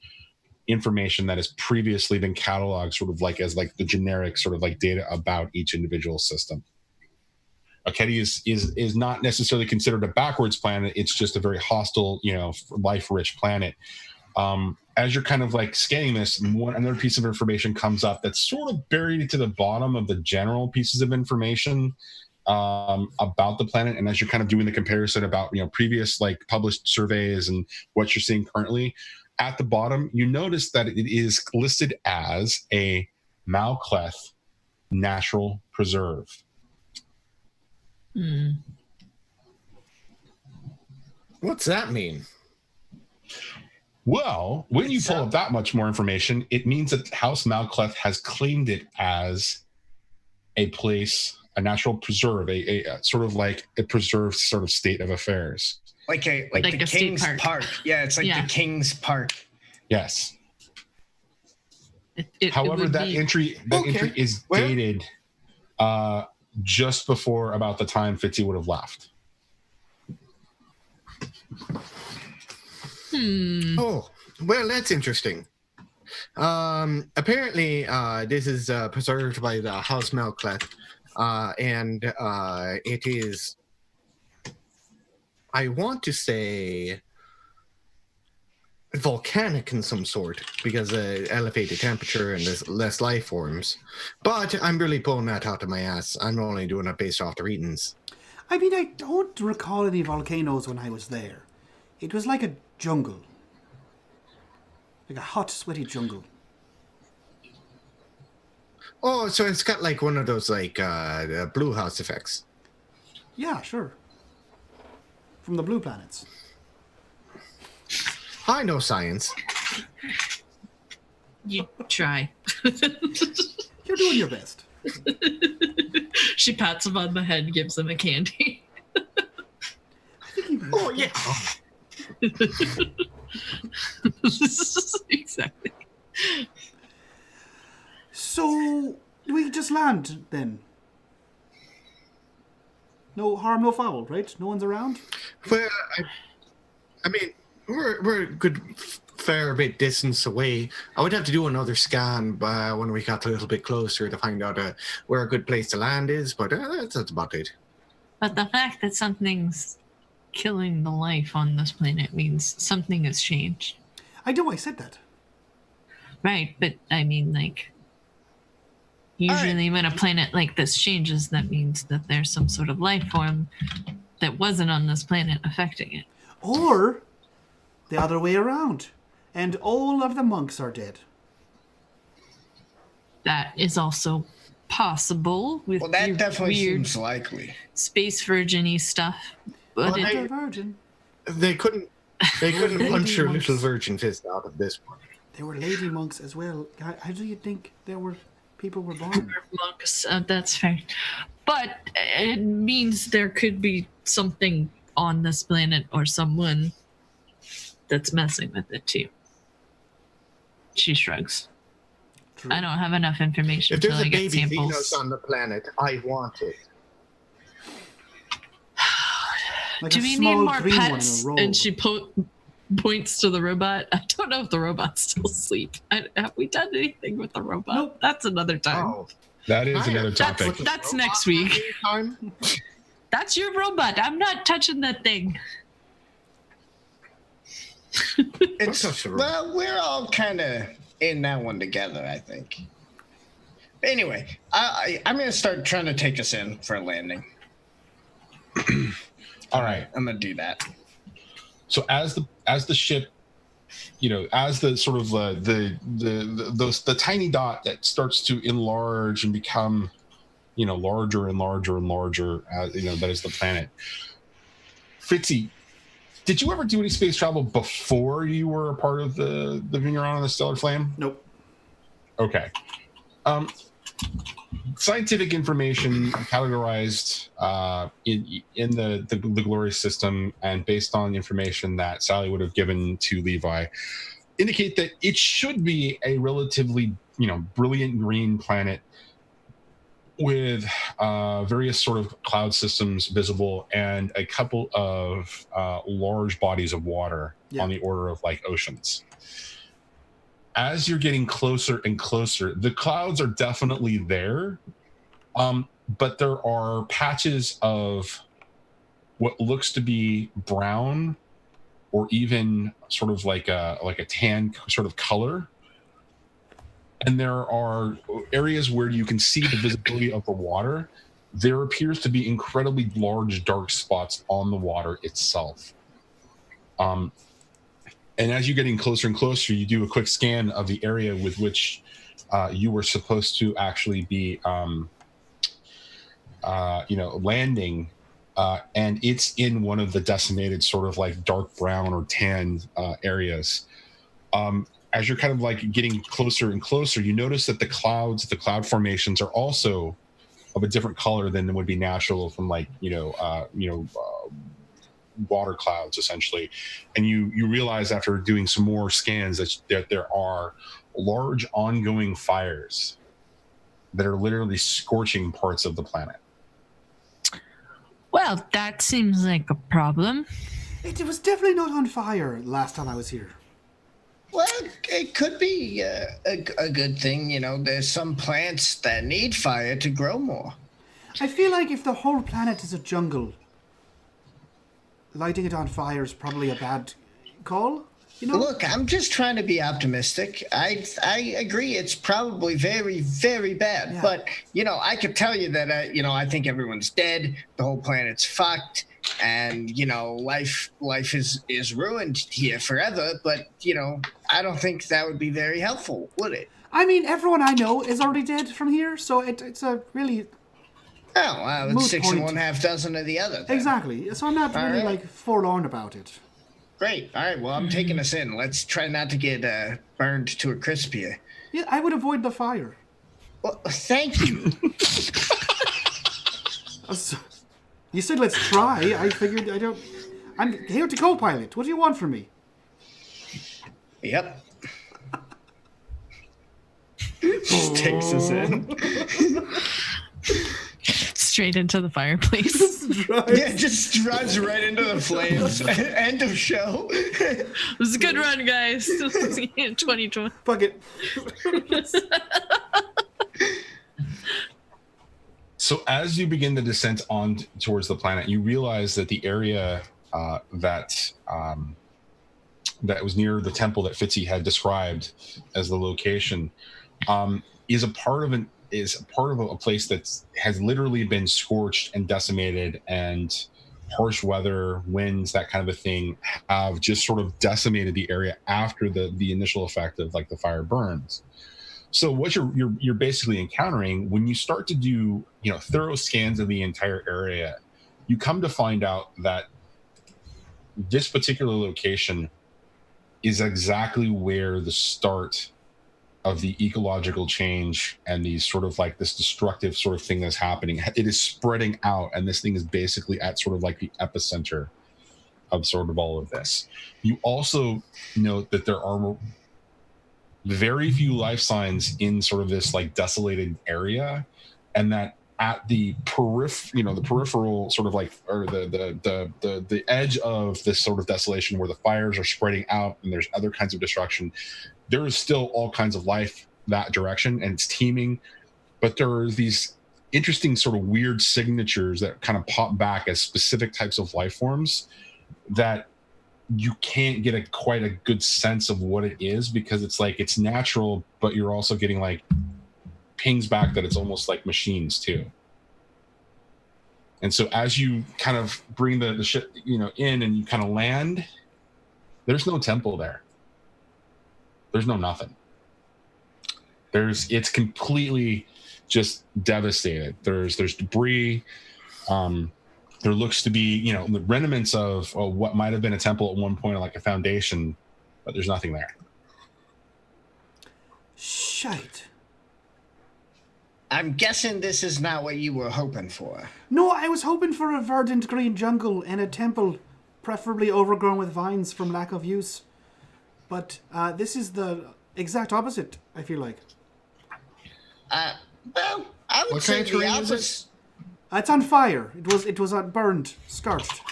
information that has previously been cataloged sort of as the generic sort of data about each individual system. Aketi is not necessarily considered a backwards planet. It's just a very hostile, life-rich planet. As you're kind of scanning this, another piece of information comes up that's sort of buried to the bottom of the general pieces of information about the planet. And as you're kind of doing the comparison about previous published surveys and what you're seeing currently, at the bottom you notice that it is listed as a Malkleth natural preserve. What's that mean? Well, when you pull up that much more information, it means that House Malkleth has claimed it as a place, a natural preserve, a sort of a preserved sort of state of affairs. Like the King's Park. Yeah, it's the King's Park. Yes. However, that entry is dated just before about the time Fitzy would have left. Oh, well, that's interesting. Apparently, this is preserved by the House Malkleth, and it is I want to say volcanic in some sort because elevated temperature and there's less life forms. But I'm really pulling that out of my ass. I'm only doing it based off the readings. I mean, I don't recall any volcanoes when I was there. It was like a jungle. Like a hot, sweaty jungle. Oh, so it's got like one of those like blue house effects. Yeah, sure. From the blue planets. I know science. You try. You're doing your best. She pats him on the head, gives him a candy. Oh, yeah. Exactly. So, we just land then? No harm, no foul, right? No one's around? Well, I mean, we're a good fair bit distance away. I would have to do another scan when we got a little bit closer to find out where a good place to land is, but that's about it. But the fact that something's killing the life on this planet means something has changed. I know I said that. Right, but I mean, like, usually when a planet like this changes, that means that there's some sort of life form that wasn't on this planet affecting it. Or the other way around. And all of the monks are dead. That is also possible with Well, that your definitely weird seems likely. space virgin-y stuff. But Well, They're virgin. They couldn't punch your monks. little virgin fist out of this one. There were lady monks as well. How do you think people were born? monks, that's fair. But it means there could be something on this planet or someone that's messing with it too. She shrugs. True. I don't have enough information If until there's I a get baby samples. Venus on the planet, I want it. Like Do a we need small more green one in pets? a row. And she points to the robot. I don't know if the robot's still asleep. Have we done anything with the robot? Nope. That's another time. Oh, That is another That's- topic. that's next week. Time? That's your robot. I'm not touching that thing. It's, touch the room. well, we're all kind of in that one together, I think. Anyway, I'm going to start trying to take us in for a landing. All right. I'm going to do that. So as the ship, as the sort of the tiny dot that starts to enlarge and become, larger and larger and larger, that is the planet. Fitzy, did you ever do any space travel before you were a part of the Vigneron and the Stellar Flame? Nope. Okay. Scientific information categorized in the Glory system and based on information that Sally would have given to Levi indicate that it should be a relatively, brilliant green planet with various sort of cloud systems visible and a couple of large bodies of water on the order of like oceans. As you're getting closer and closer, the clouds are definitely there, but there are patches of what looks to be brown or even sort of like a tan sort of color. And there are areas where you can see the visibility of the water. There appears to be incredibly large dark spots on the water itself. And as you're getting closer and closer, you do a quick scan of the area with which you were supposed to actually be, landing. And it's in one of the decimated sort of like dark brown or tan areas. As you're kind of like getting closer and closer, you notice that the cloud formations are also of a different color than would be natural from like, water clouds essentially. And you realize after doing some more scans that there are large ongoing fires that are literally scorching parts of the planet. Well, that seems like a problem. It was definitely not on fire last time I was here. Well, it could be a good thing. There's some plants that need fire to grow more. I feel like if the whole planet is a jungle, lighting it on fire is probably a bad call. You know? Look, I'm just trying to be optimistic. I agree it's probably very, very bad. Yeah. But, I could tell you that, I think everyone's dead. The whole planet's fucked. And, life is ruined here forever. But, I don't think that would be very helpful, would it? I mean, everyone I know is already dead from here, so it's a really... Oh, well, Moot it's 6 point. and 1/2 dozen of the other. Then. Exactly. So I'm not really, right. forlorn about it. Great. All right. Well, I'm taking us in. Let's try not to get burned to a crisp here. Yeah, I would avoid the fire. Well, thank you. You said let's try. I figured I'm here to co-pilot. What do you want from me? Yep. Just takes us in. Straight into the fireplace. Yeah, just drives right into the flames. End of show. It was a good run, guys. See you in 2020. Fuck it. So as you begin the descent on towards the planet, you realize that the area that was near the temple that Fitzy had described as the location is a part of a place that has literally been scorched and decimated, and harsh weather, winds, that kind of a thing have just sort of decimated the area after the initial effect of the fire burns. So what you're basically encountering when you start to do thorough scans of the entire area, you come to find out that this particular location is exactly where the start of the ecological change and these sort of this destructive sort of thing that's happening. It is spreading out, and this thing is basically at sort of the epicenter of sort of all of this. You also note that there are very few life signs in sort of this desolated area, and that at the peripheral sort of or the edge of this sort of desolation where the fires are spreading out and there's other kinds of destruction, there is still all kinds of life that direction, and it's teeming, but there are these interesting sort of weird signatures that kind of pop back as specific types of life forms that you can't get quite a good sense of what it is, because it's natural, but you're also getting pings back that it's almost like machines too. And so as you kind of bring the ship in and you kind of land, there's no temple there. There's no nothing. It's completely just devastated. There's debris. There looks to be, the remnants of what might have been a temple at one point, like a foundation, but there's nothing there. Shite. I'm guessing this is not what you were hoping for. No, I was hoping for a verdant green jungle and a temple, preferably overgrown with vines from lack of use. But this is the exact opposite, I feel like. Well, I would say the opposite. It's on fire. It was burned, scorched.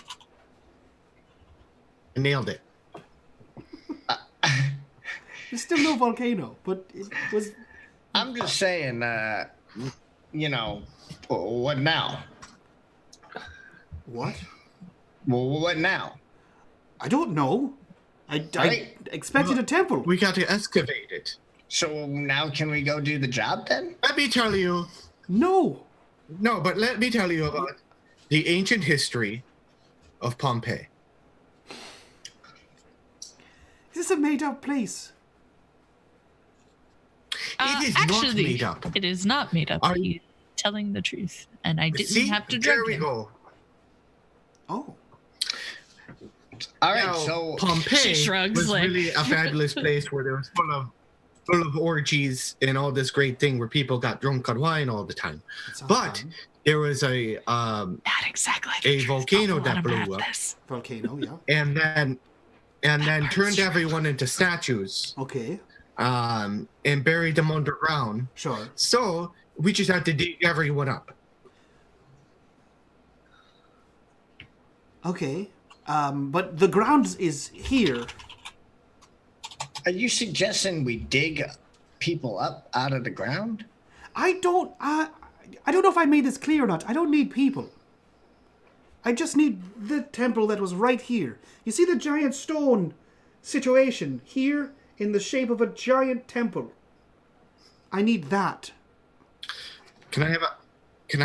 I nailed it. There's still no volcano, but it was... I'm just saying, what now? What? Well, what now? I don't know. I expected a temple. We got to excavate it. So now can we go do the job then? Let me tell you. No. No, but let me tell you about the ancient history of Pompeii. Is this a made-up place? It is actually, not made up. It is not made up. He's telling the truth, and I didn't have to drug There we him. go. Oh. All right, Now, so Pompeii shrugs, was like- really a fabulous place where there was full of orgies and all this great thing where people got drunk on wine all the time. But there was a Not exactly. a volcano that blew up, Volcano, yeah. and then turned everyone into statues, Okay, and buried them underground. sure. So we just had to dig everyone up. Okay. But the ground is here. are you suggesting we dig people up out of the ground? I don't know if I made this clear or not. I don't need people. I just need the temple that was right here. You see the giant stone situation here in the shape of a giant temple? I need that. Can I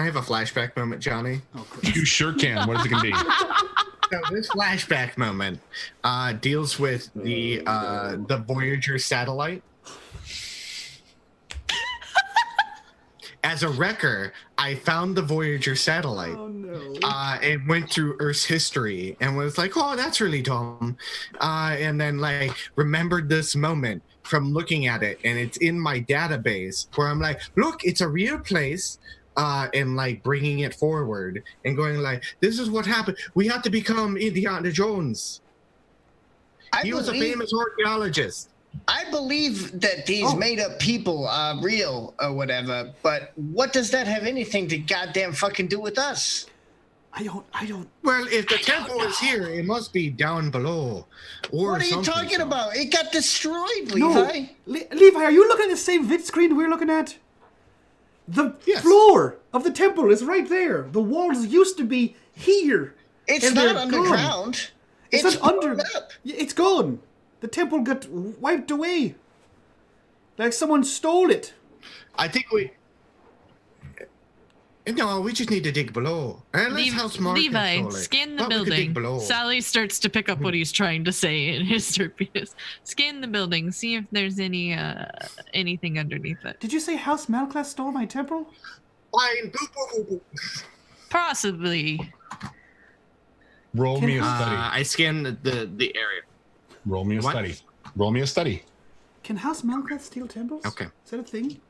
have a flashback moment, Johnny? Oh, Christ. You sure can. What is it going to be? So this flashback moment deals with the Voyager satellite. As a wrecker, I found the Voyager satellite. Oh, no. It went through Earth's history and was like, oh, that's really dumb. And then, like, remembered this moment from looking at it. And it's in my database where I'm like, look, it's a real place. And, like, bringing it forward and going, like, this is what happened. We have to become Indiana Jones. He was a famous archaeologist. I believe that these made-up people are real or whatever, but what does that have anything to goddamn fucking do with us? I don't. Well, if the temple is here, it must be down below. Or What are you something. talking about? It got destroyed, Levi. No. Levi, are you looking at the same vid screen we're looking at? The Yes. floor of the temple is right there. The walls used to be here. It's and not they're underground. gone. It's not under. blown up. It's gone. The temple got wiped away. Like someone stole it. I think we... No, we just need to dig below. Unless how smart Levi, control it. scan the But we could dig building. below. Sally starts to pick up what he's trying to say in his torpedoes. Scan the building, see if there's anything underneath it. Did you say House Malclass stole my temple? Fine. Boop, boop, boop, boop. Possibly. Roll me a study. I scanned the area. Roll me a what? study. Roll me a study. Can House Malclass steal temples? Okay. Is that a thing?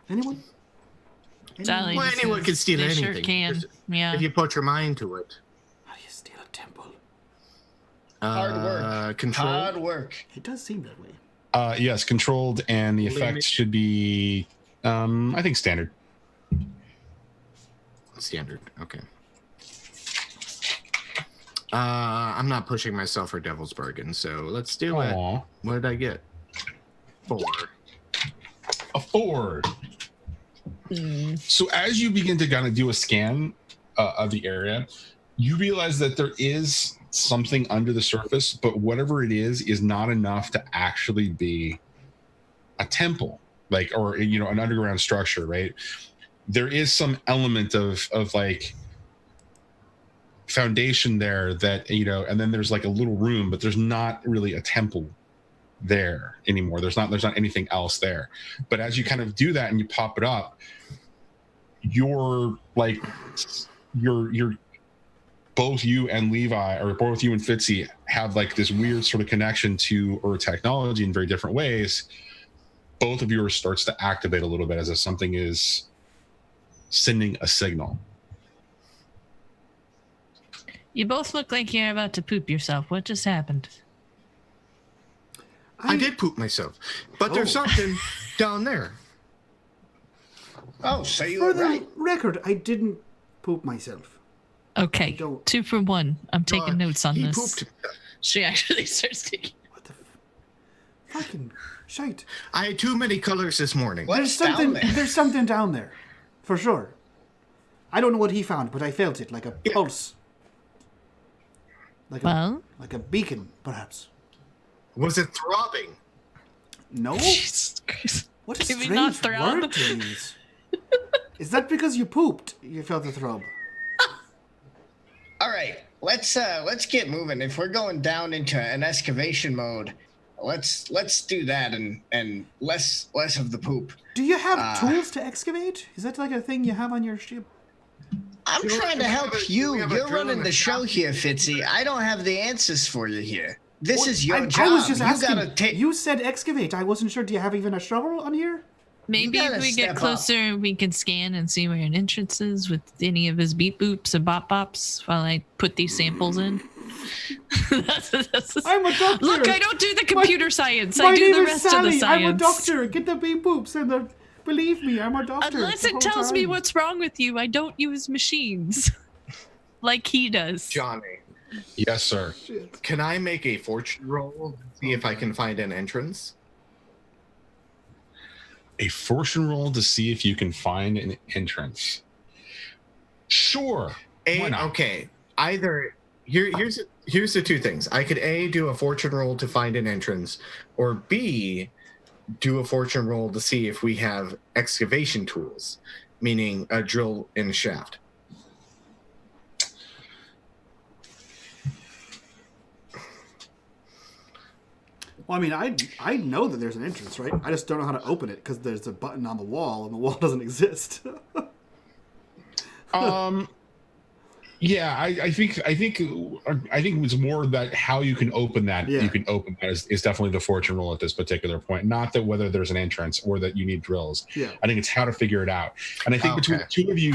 Anyone? Sally Well, just anyone says can steal they anything. Sure can. Just- Yeah. If you put your mind to it. How do you steal a temple? Hard work. Control. Hard work. It does seem that way. Yes, controlled, and the effects should be, I think, standard. Standard. Okay. I'm not pushing myself for Devil's Bargain, so let's do it. Aw. What did I get? 4. A 4. So as you begin to kind of do a scan of the area, you realize that there is something under the surface, but whatever it is not enough to actually be a temple, like, or, you know, an underground structure, right? There is some element of like foundation there that, you know, and then there's like a little room, but there's not really a temple there anymore. There's not anything else there. But as you kind of do that and you pop it up, you're both you and Levi, or both you and Fitzy, have like this weird sort of connection to Earth technology in very different ways. Both of yours starts to activate a little bit as if something is sending a signal. You both look like you're about to poop yourself. What just happened? I did poop myself, but there's something down there. Oh, so you For were the right. record, I didn't poop myself. Okay, Don't. 2 for 1. I'm taking notes on He this. pooped. She actually starts taking. What the fucking shite. I had too many colors this morning. What? There's What's down something. there? There's something down there, for sure. I don't know what he found, but I felt it like a pulse, like a beacon, perhaps. Was it throbbing? No. Jesus Christ. What a Can we strange not throb? word to use. Is that because you pooped? You felt the throb. All right, let's get moving. If we're going down into an excavation mode, let's do that and less of the poop. Do you have tools to excavate? Is that like a thing you have on your ship? I'm Do we trying to have help a- you. do we have a You're drill running and the a show shop? here, Fitzy. I don't have the answers for you here. This is your I job. was just you asking. gotta take. You said excavate. I wasn't sure. Do you have even a shovel on here? Maybe gotta if we step get up. closer, we can scan and see where an entrance is with any of his beep boops and bop bops while I put these samples in. That's- I'm a doctor. Look, I don't do the computer science. My I do name the is rest Sally. of the science. I'm a doctor. Get the beep boops and the. Believe me, I'm a doctor. Unless the it whole tells me time. what's wrong with you, I don't use machines like he does. Johnny, Yes, sir. Shit. can I make a fortune roll to see if I can find an entrance? A fortune roll to see if you can find an entrance. Sure. Why not? Okay. either here's the two things. I could A, do a fortune roll to find an entrance, or B, do a fortune roll to see if we have excavation tools, meaning a drill in a shaft. Well, I mean, I know that there's an entrance, right? I just don't know how to open it because there's a button on the wall, and the wall doesn't exist. Yeah, I think it was more that how you can open that. Yeah. You can open that is definitely the fortune roll at this particular point. Not that whether there's an entrance or that you need drills. Yeah. I think it's how to figure it out. And I think between the two of you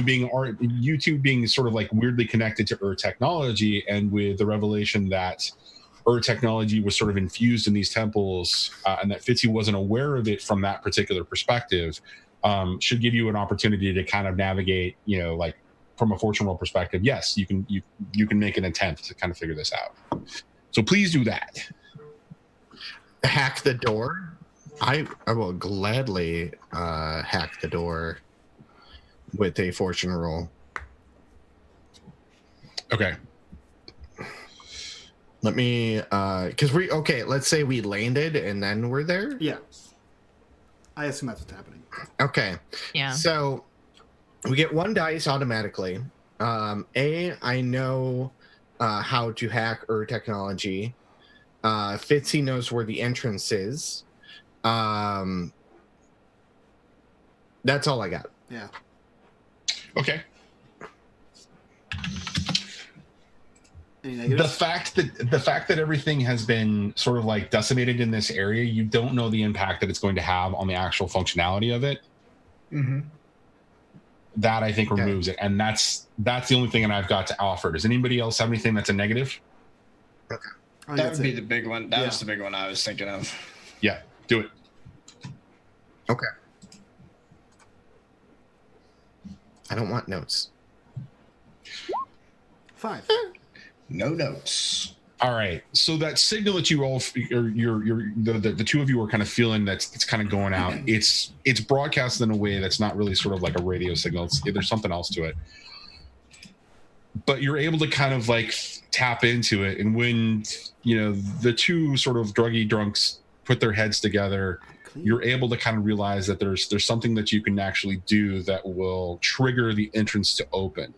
you two being sort of like weirdly connected to technology, and with the revelation that technology was sort of infused in these temples, and that Fitzy wasn't aware of it from that particular perspective, should give you an opportunity to kind of navigate, like from a fortune roll perspective. Yes, you can make an attempt to kind of figure this out. So please do that. Hack the door. I will gladly hack the door with a fortune roll. Okay. Let me, let's say we landed and then we're there. Yeah. I assume that's what's happening. Okay. Yeah. So we get one dice automatically. I know how to hack technology. Fitzy knows where the entrance is. That's all I got. Yeah. Okay. Any The negatives? fact that everything has been sort of like decimated in this area, you don't know the impact that it's going to have on the actual functionality of it. Mm-hmm. That I think removes it, and that's the only thing that I've got to offer. Does anybody else have anything that's a negative? Okay. That would be the big one. That was the big one I was thinking of. Yeah, do it. Okay. I don't want notes. 5. No notes. All right. So that signal that you all, the two of you are kind of feeling it's kind of going out. It's broadcasted in a way that's not really sort of like a radio signal. There's something else to it. But you're able to kind of like tap into it, and when the two sort of druggy drunks put their heads together, you're able to kind of realize that there's something that you can actually do that will trigger the entrance to open.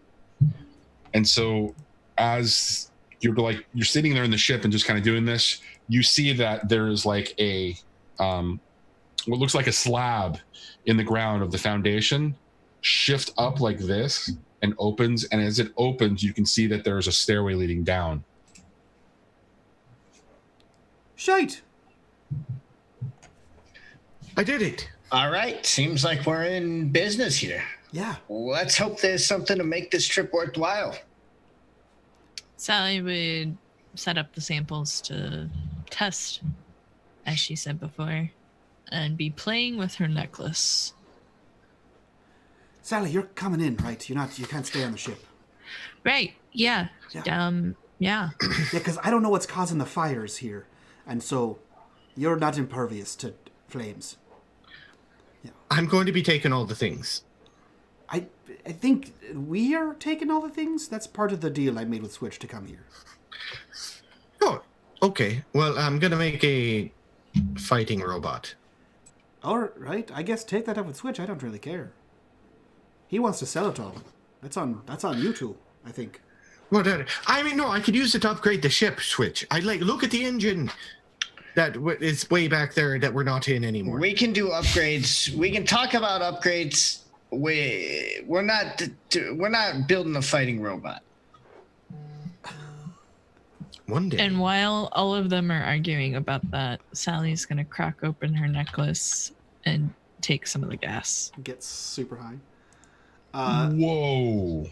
And so as you're sitting there in the ship and just kind of doing this, you see that there is like a what looks like a slab in the ground of the foundation shift up like this and opens, and as it opens you can see that there's a stairway leading down. Shite! I did it. All right. Seems like we're in business here. Yeah. Let's hope there's something to make this trip worthwhile. Sally would set up the samples to test, as she said before, and be playing with her necklace. Sally, you're coming in, right? You can't stay on the ship. Right. Yeah. Yeah. Yeah. Yeah, because I don't know what's causing the fires here. And so you're not impervious to flames. Yeah. I'm going to be taking all the things. I think we are taking all the things. That's part of the deal I made with Switch to come here. Oh, okay. Well, I'm going to make a fighting robot. All right. I guess take that up with Switch. I don't really care. He wants to sell it all. That's on YouTube, I think. Well, I mean, no, I could use it to upgrade the ship, Switch. Look at the engine that is way back there that we're not in anymore. We can do upgrades. We can talk about upgrades. We're not building a fighting robot. One day. And while all of them are arguing about that, Sally's going to crack open her necklace and take some of the gas. Gets super high. Whoa.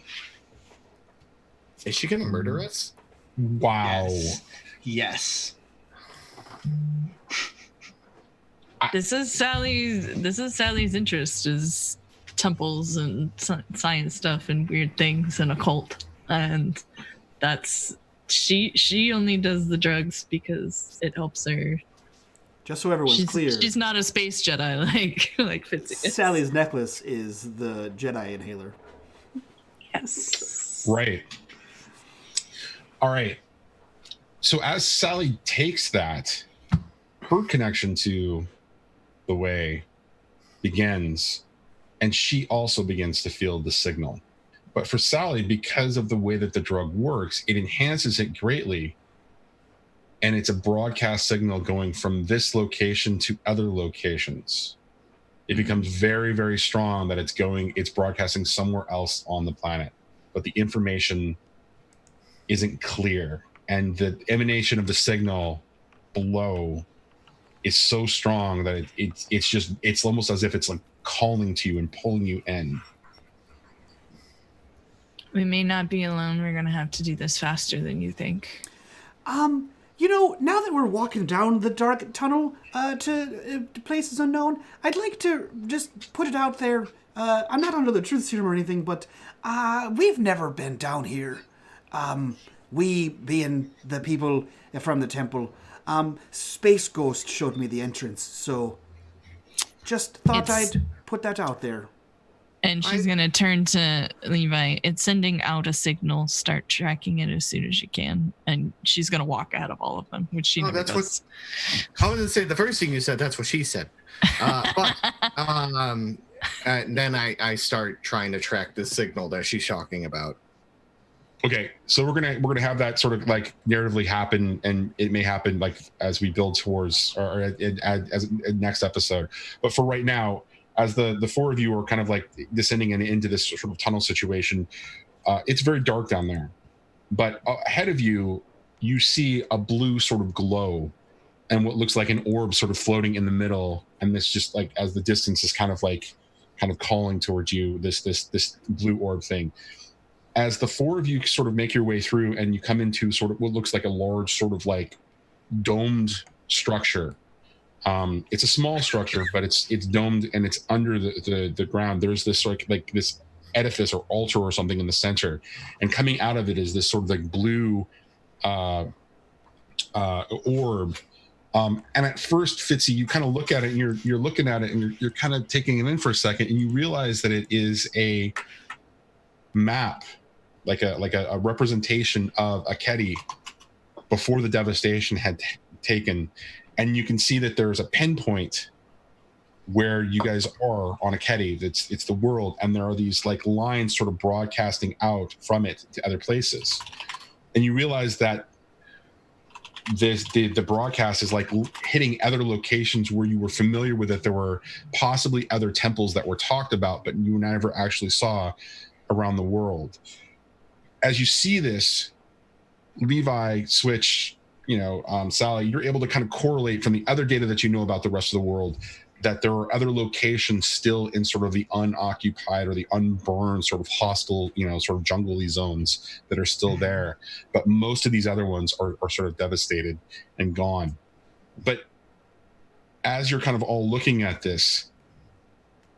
Is she going to murder us? Wow. Yes. This is Sally's interest, is temples and science stuff and weird things and occult, and that's she only does the drugs because it helps her. Just so everyone's clear, she's not a space Jedi like Fitzy is. Sally's necklace is the Jedi inhaler. Yes. Right. All right. So as Sally takes that, her connection to the way begins, and she also begins to feel the signal. But for Sally, because of the way that the drug works, it enhances it greatly. And it's a broadcast signal going from this location to other locations. It becomes very, very strong that it's broadcasting somewhere else on the planet. But the information isn't clear. And the emanation of the signal below is so strong that it's almost as if it's like calling to you and pulling you in. We may not be alone. We're gonna have to do this faster than you think. Now that we're walking down the dark tunnel to places unknown, I'd like to just put it out there. I'm not under the truth serum or anything, but we've never been down here. We being the people from the temple. Space Ghost showed me the entrance, so just thought I'd put that out there. And she's going to turn to Levi. It's sending out a signal. Start tracking it as soon as you can. And she's going to walk ahead of all of them, which she never does. I was going to say, the first thing you said, that's what she said. But then I start trying to track the signal that she's talking about. Okay, so we're gonna have that sort of like narratively happen, and it may happen like as we build towards or as next episode. But for right now, as the four of you are kind of like descending into this sort of tunnel situation, it's very dark down there. But ahead of you, you see a blue sort of glow, and what looks like an orb sort of floating in the middle. And this just like as the distance is kind of calling towards you, this blue orb thing. As the four of you sort of make your way through and you come into sort of what looks like a large sort of like domed structure. It's a small structure, but it's domed and it's under the ground. There's this sort of like this edifice or altar or something in the center. And coming out of it is this sort of like blue orb. And at first, Fitzy, you kind of look at it and you're looking at it and you're kind of taking it in for a second, and you realize that it is a map, like a representation of Aketi before the devastation had taken. And you can see that there's a pinpoint where you guys are on Aketi. It's the world, and there are these like lines sort of broadcasting out from it to other places. And you realize that the broadcast is like hitting other locations where you were familiar with it. There were possibly other temples that were talked about, but you never actually saw around the world. As you see this, Levi, Switch, Sally, you're able to kind of correlate from the other data that you know about the rest of the world that there are other locations still in sort of the unoccupied or the unburned sort of hostile, sort of jungle-y zones that are still there. But most of these other ones are sort of devastated and gone. But as you're kind of all looking at this,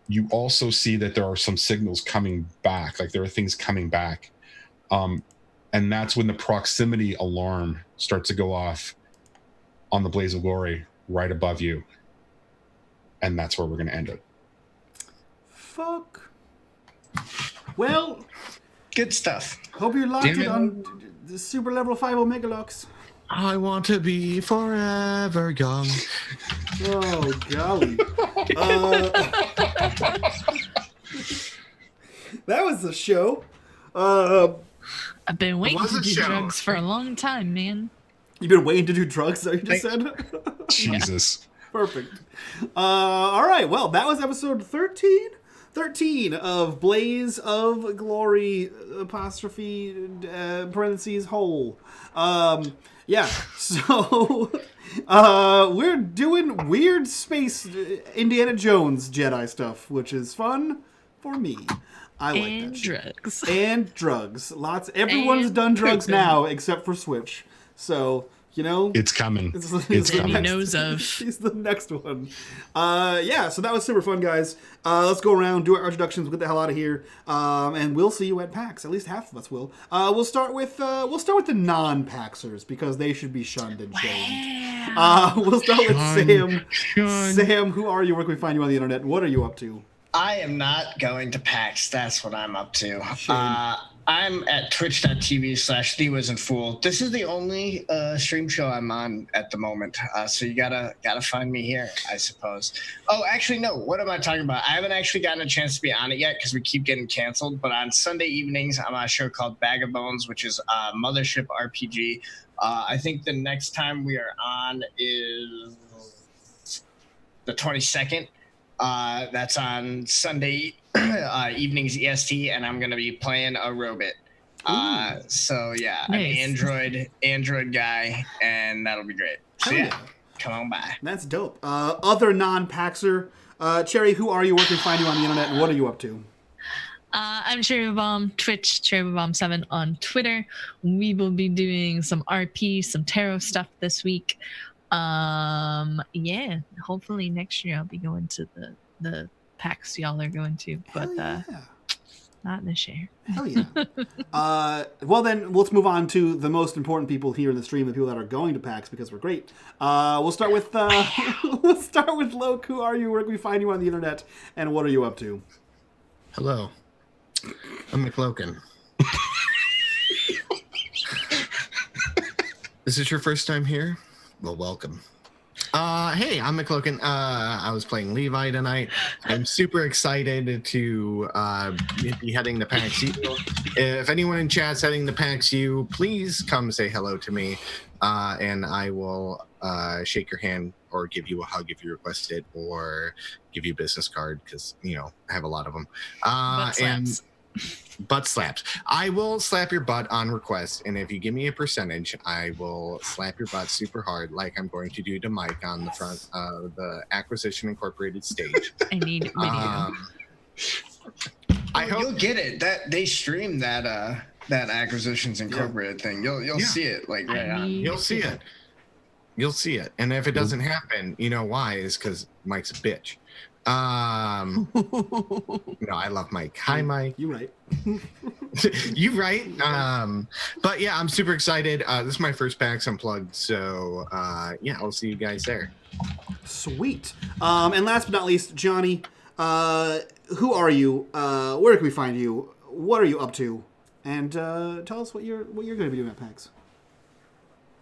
you also see that there are some signals coming back, like there are things coming back. And that's when the proximity alarm starts to go off on the Blaze of Glory right above you. And that's where we're going to end it. Fuck. Well, good stuff. Hope you're locked in on the super level 5 Omegalux. I want to be forever young. Oh, golly. That was the show. I've been waiting to do drugs for a long time, man. You've been waiting to do drugs, that you just said? Jesus. Perfect. All right, well, that was episode 13? 13 of Blaze of Glory, apostrophe, parentheses, whole. Yeah, so we're doing weird space Indiana Jones Jedi stuff, which is fun for me. I like and that shit. Drugs. And drugs. Everyone's done drugs now except for Switch. So, it's coming. It's that he knows of. He's the next one. Yeah, so that was super fun, guys. Let's go around, do our introductions, get the hell out of here, and we'll see you at PAX. At least half of us will. We'll start with the non-PAXers because they should be shunned and shamed. We'll start with Sam. Sam, who are you? Where can we find you on the internet? What are you up to? I am not going to PAX. That's what I'm up to. I'm at twitch.tv/TheWisn'tFool. This is the only stream show I'm on at the moment, so you gotta find me here, I suppose. Oh, actually, no. What am I talking about? I haven't actually gotten a chance to be on it yet because we keep getting canceled. But on Sunday evenings, I'm on a show called Bag of Bones, which is Mothership RPG. I think the next time we are on is the 22nd. That's on Sunday evenings EST, and I'm gonna be playing a robot. So yeah, Nice. an android guy, and that'll be great. So Hell yeah, yeah. come on by. That's dope. Other non-Paxer, Cherry, who are you? Where can we find you on the internet, and what are you up to? I'm Cherry Bomb, Twitch, CherryBomb7 on Twitter. We will be doing some RP, some tarot stuff this week. Yeah, hopefully next year I'll be going to the PAX y'all are going to, but Hell yeah. not this year. Hell yeah. Well, then, let's move on to the most important people here in the stream, the people that are going to PAX, because we're great. We'll start with Loke. Who are you? Where can we find you on the internet? And what are you up to? Hello. I'm McLoken. Is this your first time here? Well, welcome. Hey, I'm McLoken. I was playing Levi tonight. I'm super excited to be heading to PAX U. If anyone in chat's heading to PAX U, please come say hello to me, and I will shake your hand or give you a hug if you request it, or give you a business card because I have a lot of them. And butt slaps. I will slap your butt on request, and if you give me a percentage, I will slap your butt super hard, like I'm going to do to Mike on the front of the Acquisition Incorporated stage. I need video. I hope You'll get it. That they stream that Acquisitions Incorporated thing. You'll see it like right on. You'll see it. You'll see it. And if it doesn't happen, you know why? Is because Mike's a bitch. No, I love Mike. Hi, Mike. You right. You right. But yeah, I'm super excited. This is my first PAX Unplugged, so yeah, I'll see you guys there. Sweet. And last but not least, Johnny, who are you? Where can we find you? What are you up to? And tell us what you're going to be doing at PAX.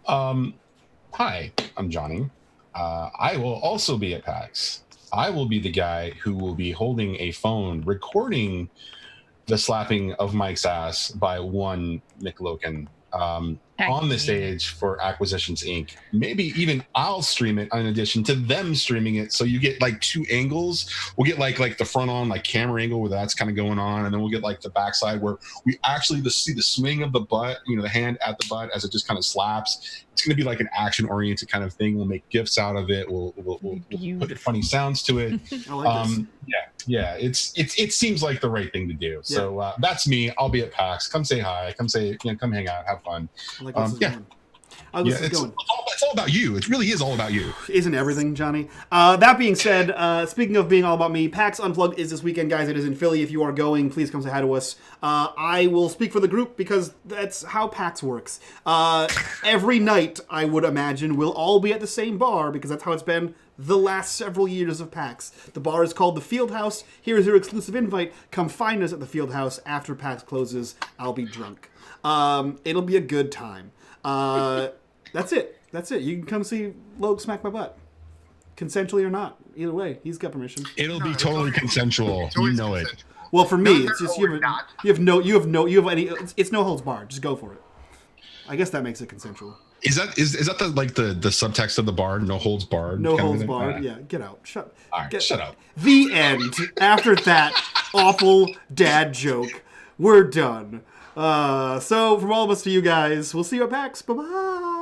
Hi, I'm Johnny. I will also be at PAX. I will be the guy who will be holding a phone recording the slapping of Mike's ass by one McLoken on the stage for Acquisitions Inc. Maybe even I'll stream it in addition to them streaming it, so you get like two angles. We'll get like the front on like camera angle where that's kind of going on, and then we'll get like the backside where we actually see the swing of the butt, the hand at the butt as it just kind of slaps. It's going to be like an action-oriented kind of thing. We'll make GIFs out of it. We'll put funny sounds to it. I like this. Yeah. It seems like the right thing to do. So that's me. I'll be at PAX. Come say hi. Come hang out. Have fun. I like where this is going. I like where this is going. It's all about you. It really is all about you. Isn't everything, Johnny? That being said, speaking of being all about me, PAX Unplugged is this weekend, guys. It is in Philly. If you are going, please come say hi to us. I will speak for the group because that's how PAX works. Every night, I would imagine, we'll all be at the same bar because that's how it's been the last several years of PAX. The bar is called the Field House. Here is your exclusive invite. Come find us at the Field House after PAX closes. I'll be drunk. It'll be a good time. That's it. You can come see Logue smack my butt. Consensually or not. Either way, he's got permission. It'll be totally consensual. You know it. Well, for me, it's just you have no holds barred. Just go for it. I guess that makes it consensual. Is that the subtext of the bar? No holds barred. No holds barred. Yeah, get out. Shut up. The end. After that awful dad joke, we're done. So from all of us to you guys, we'll see you at PAX. Bye bye.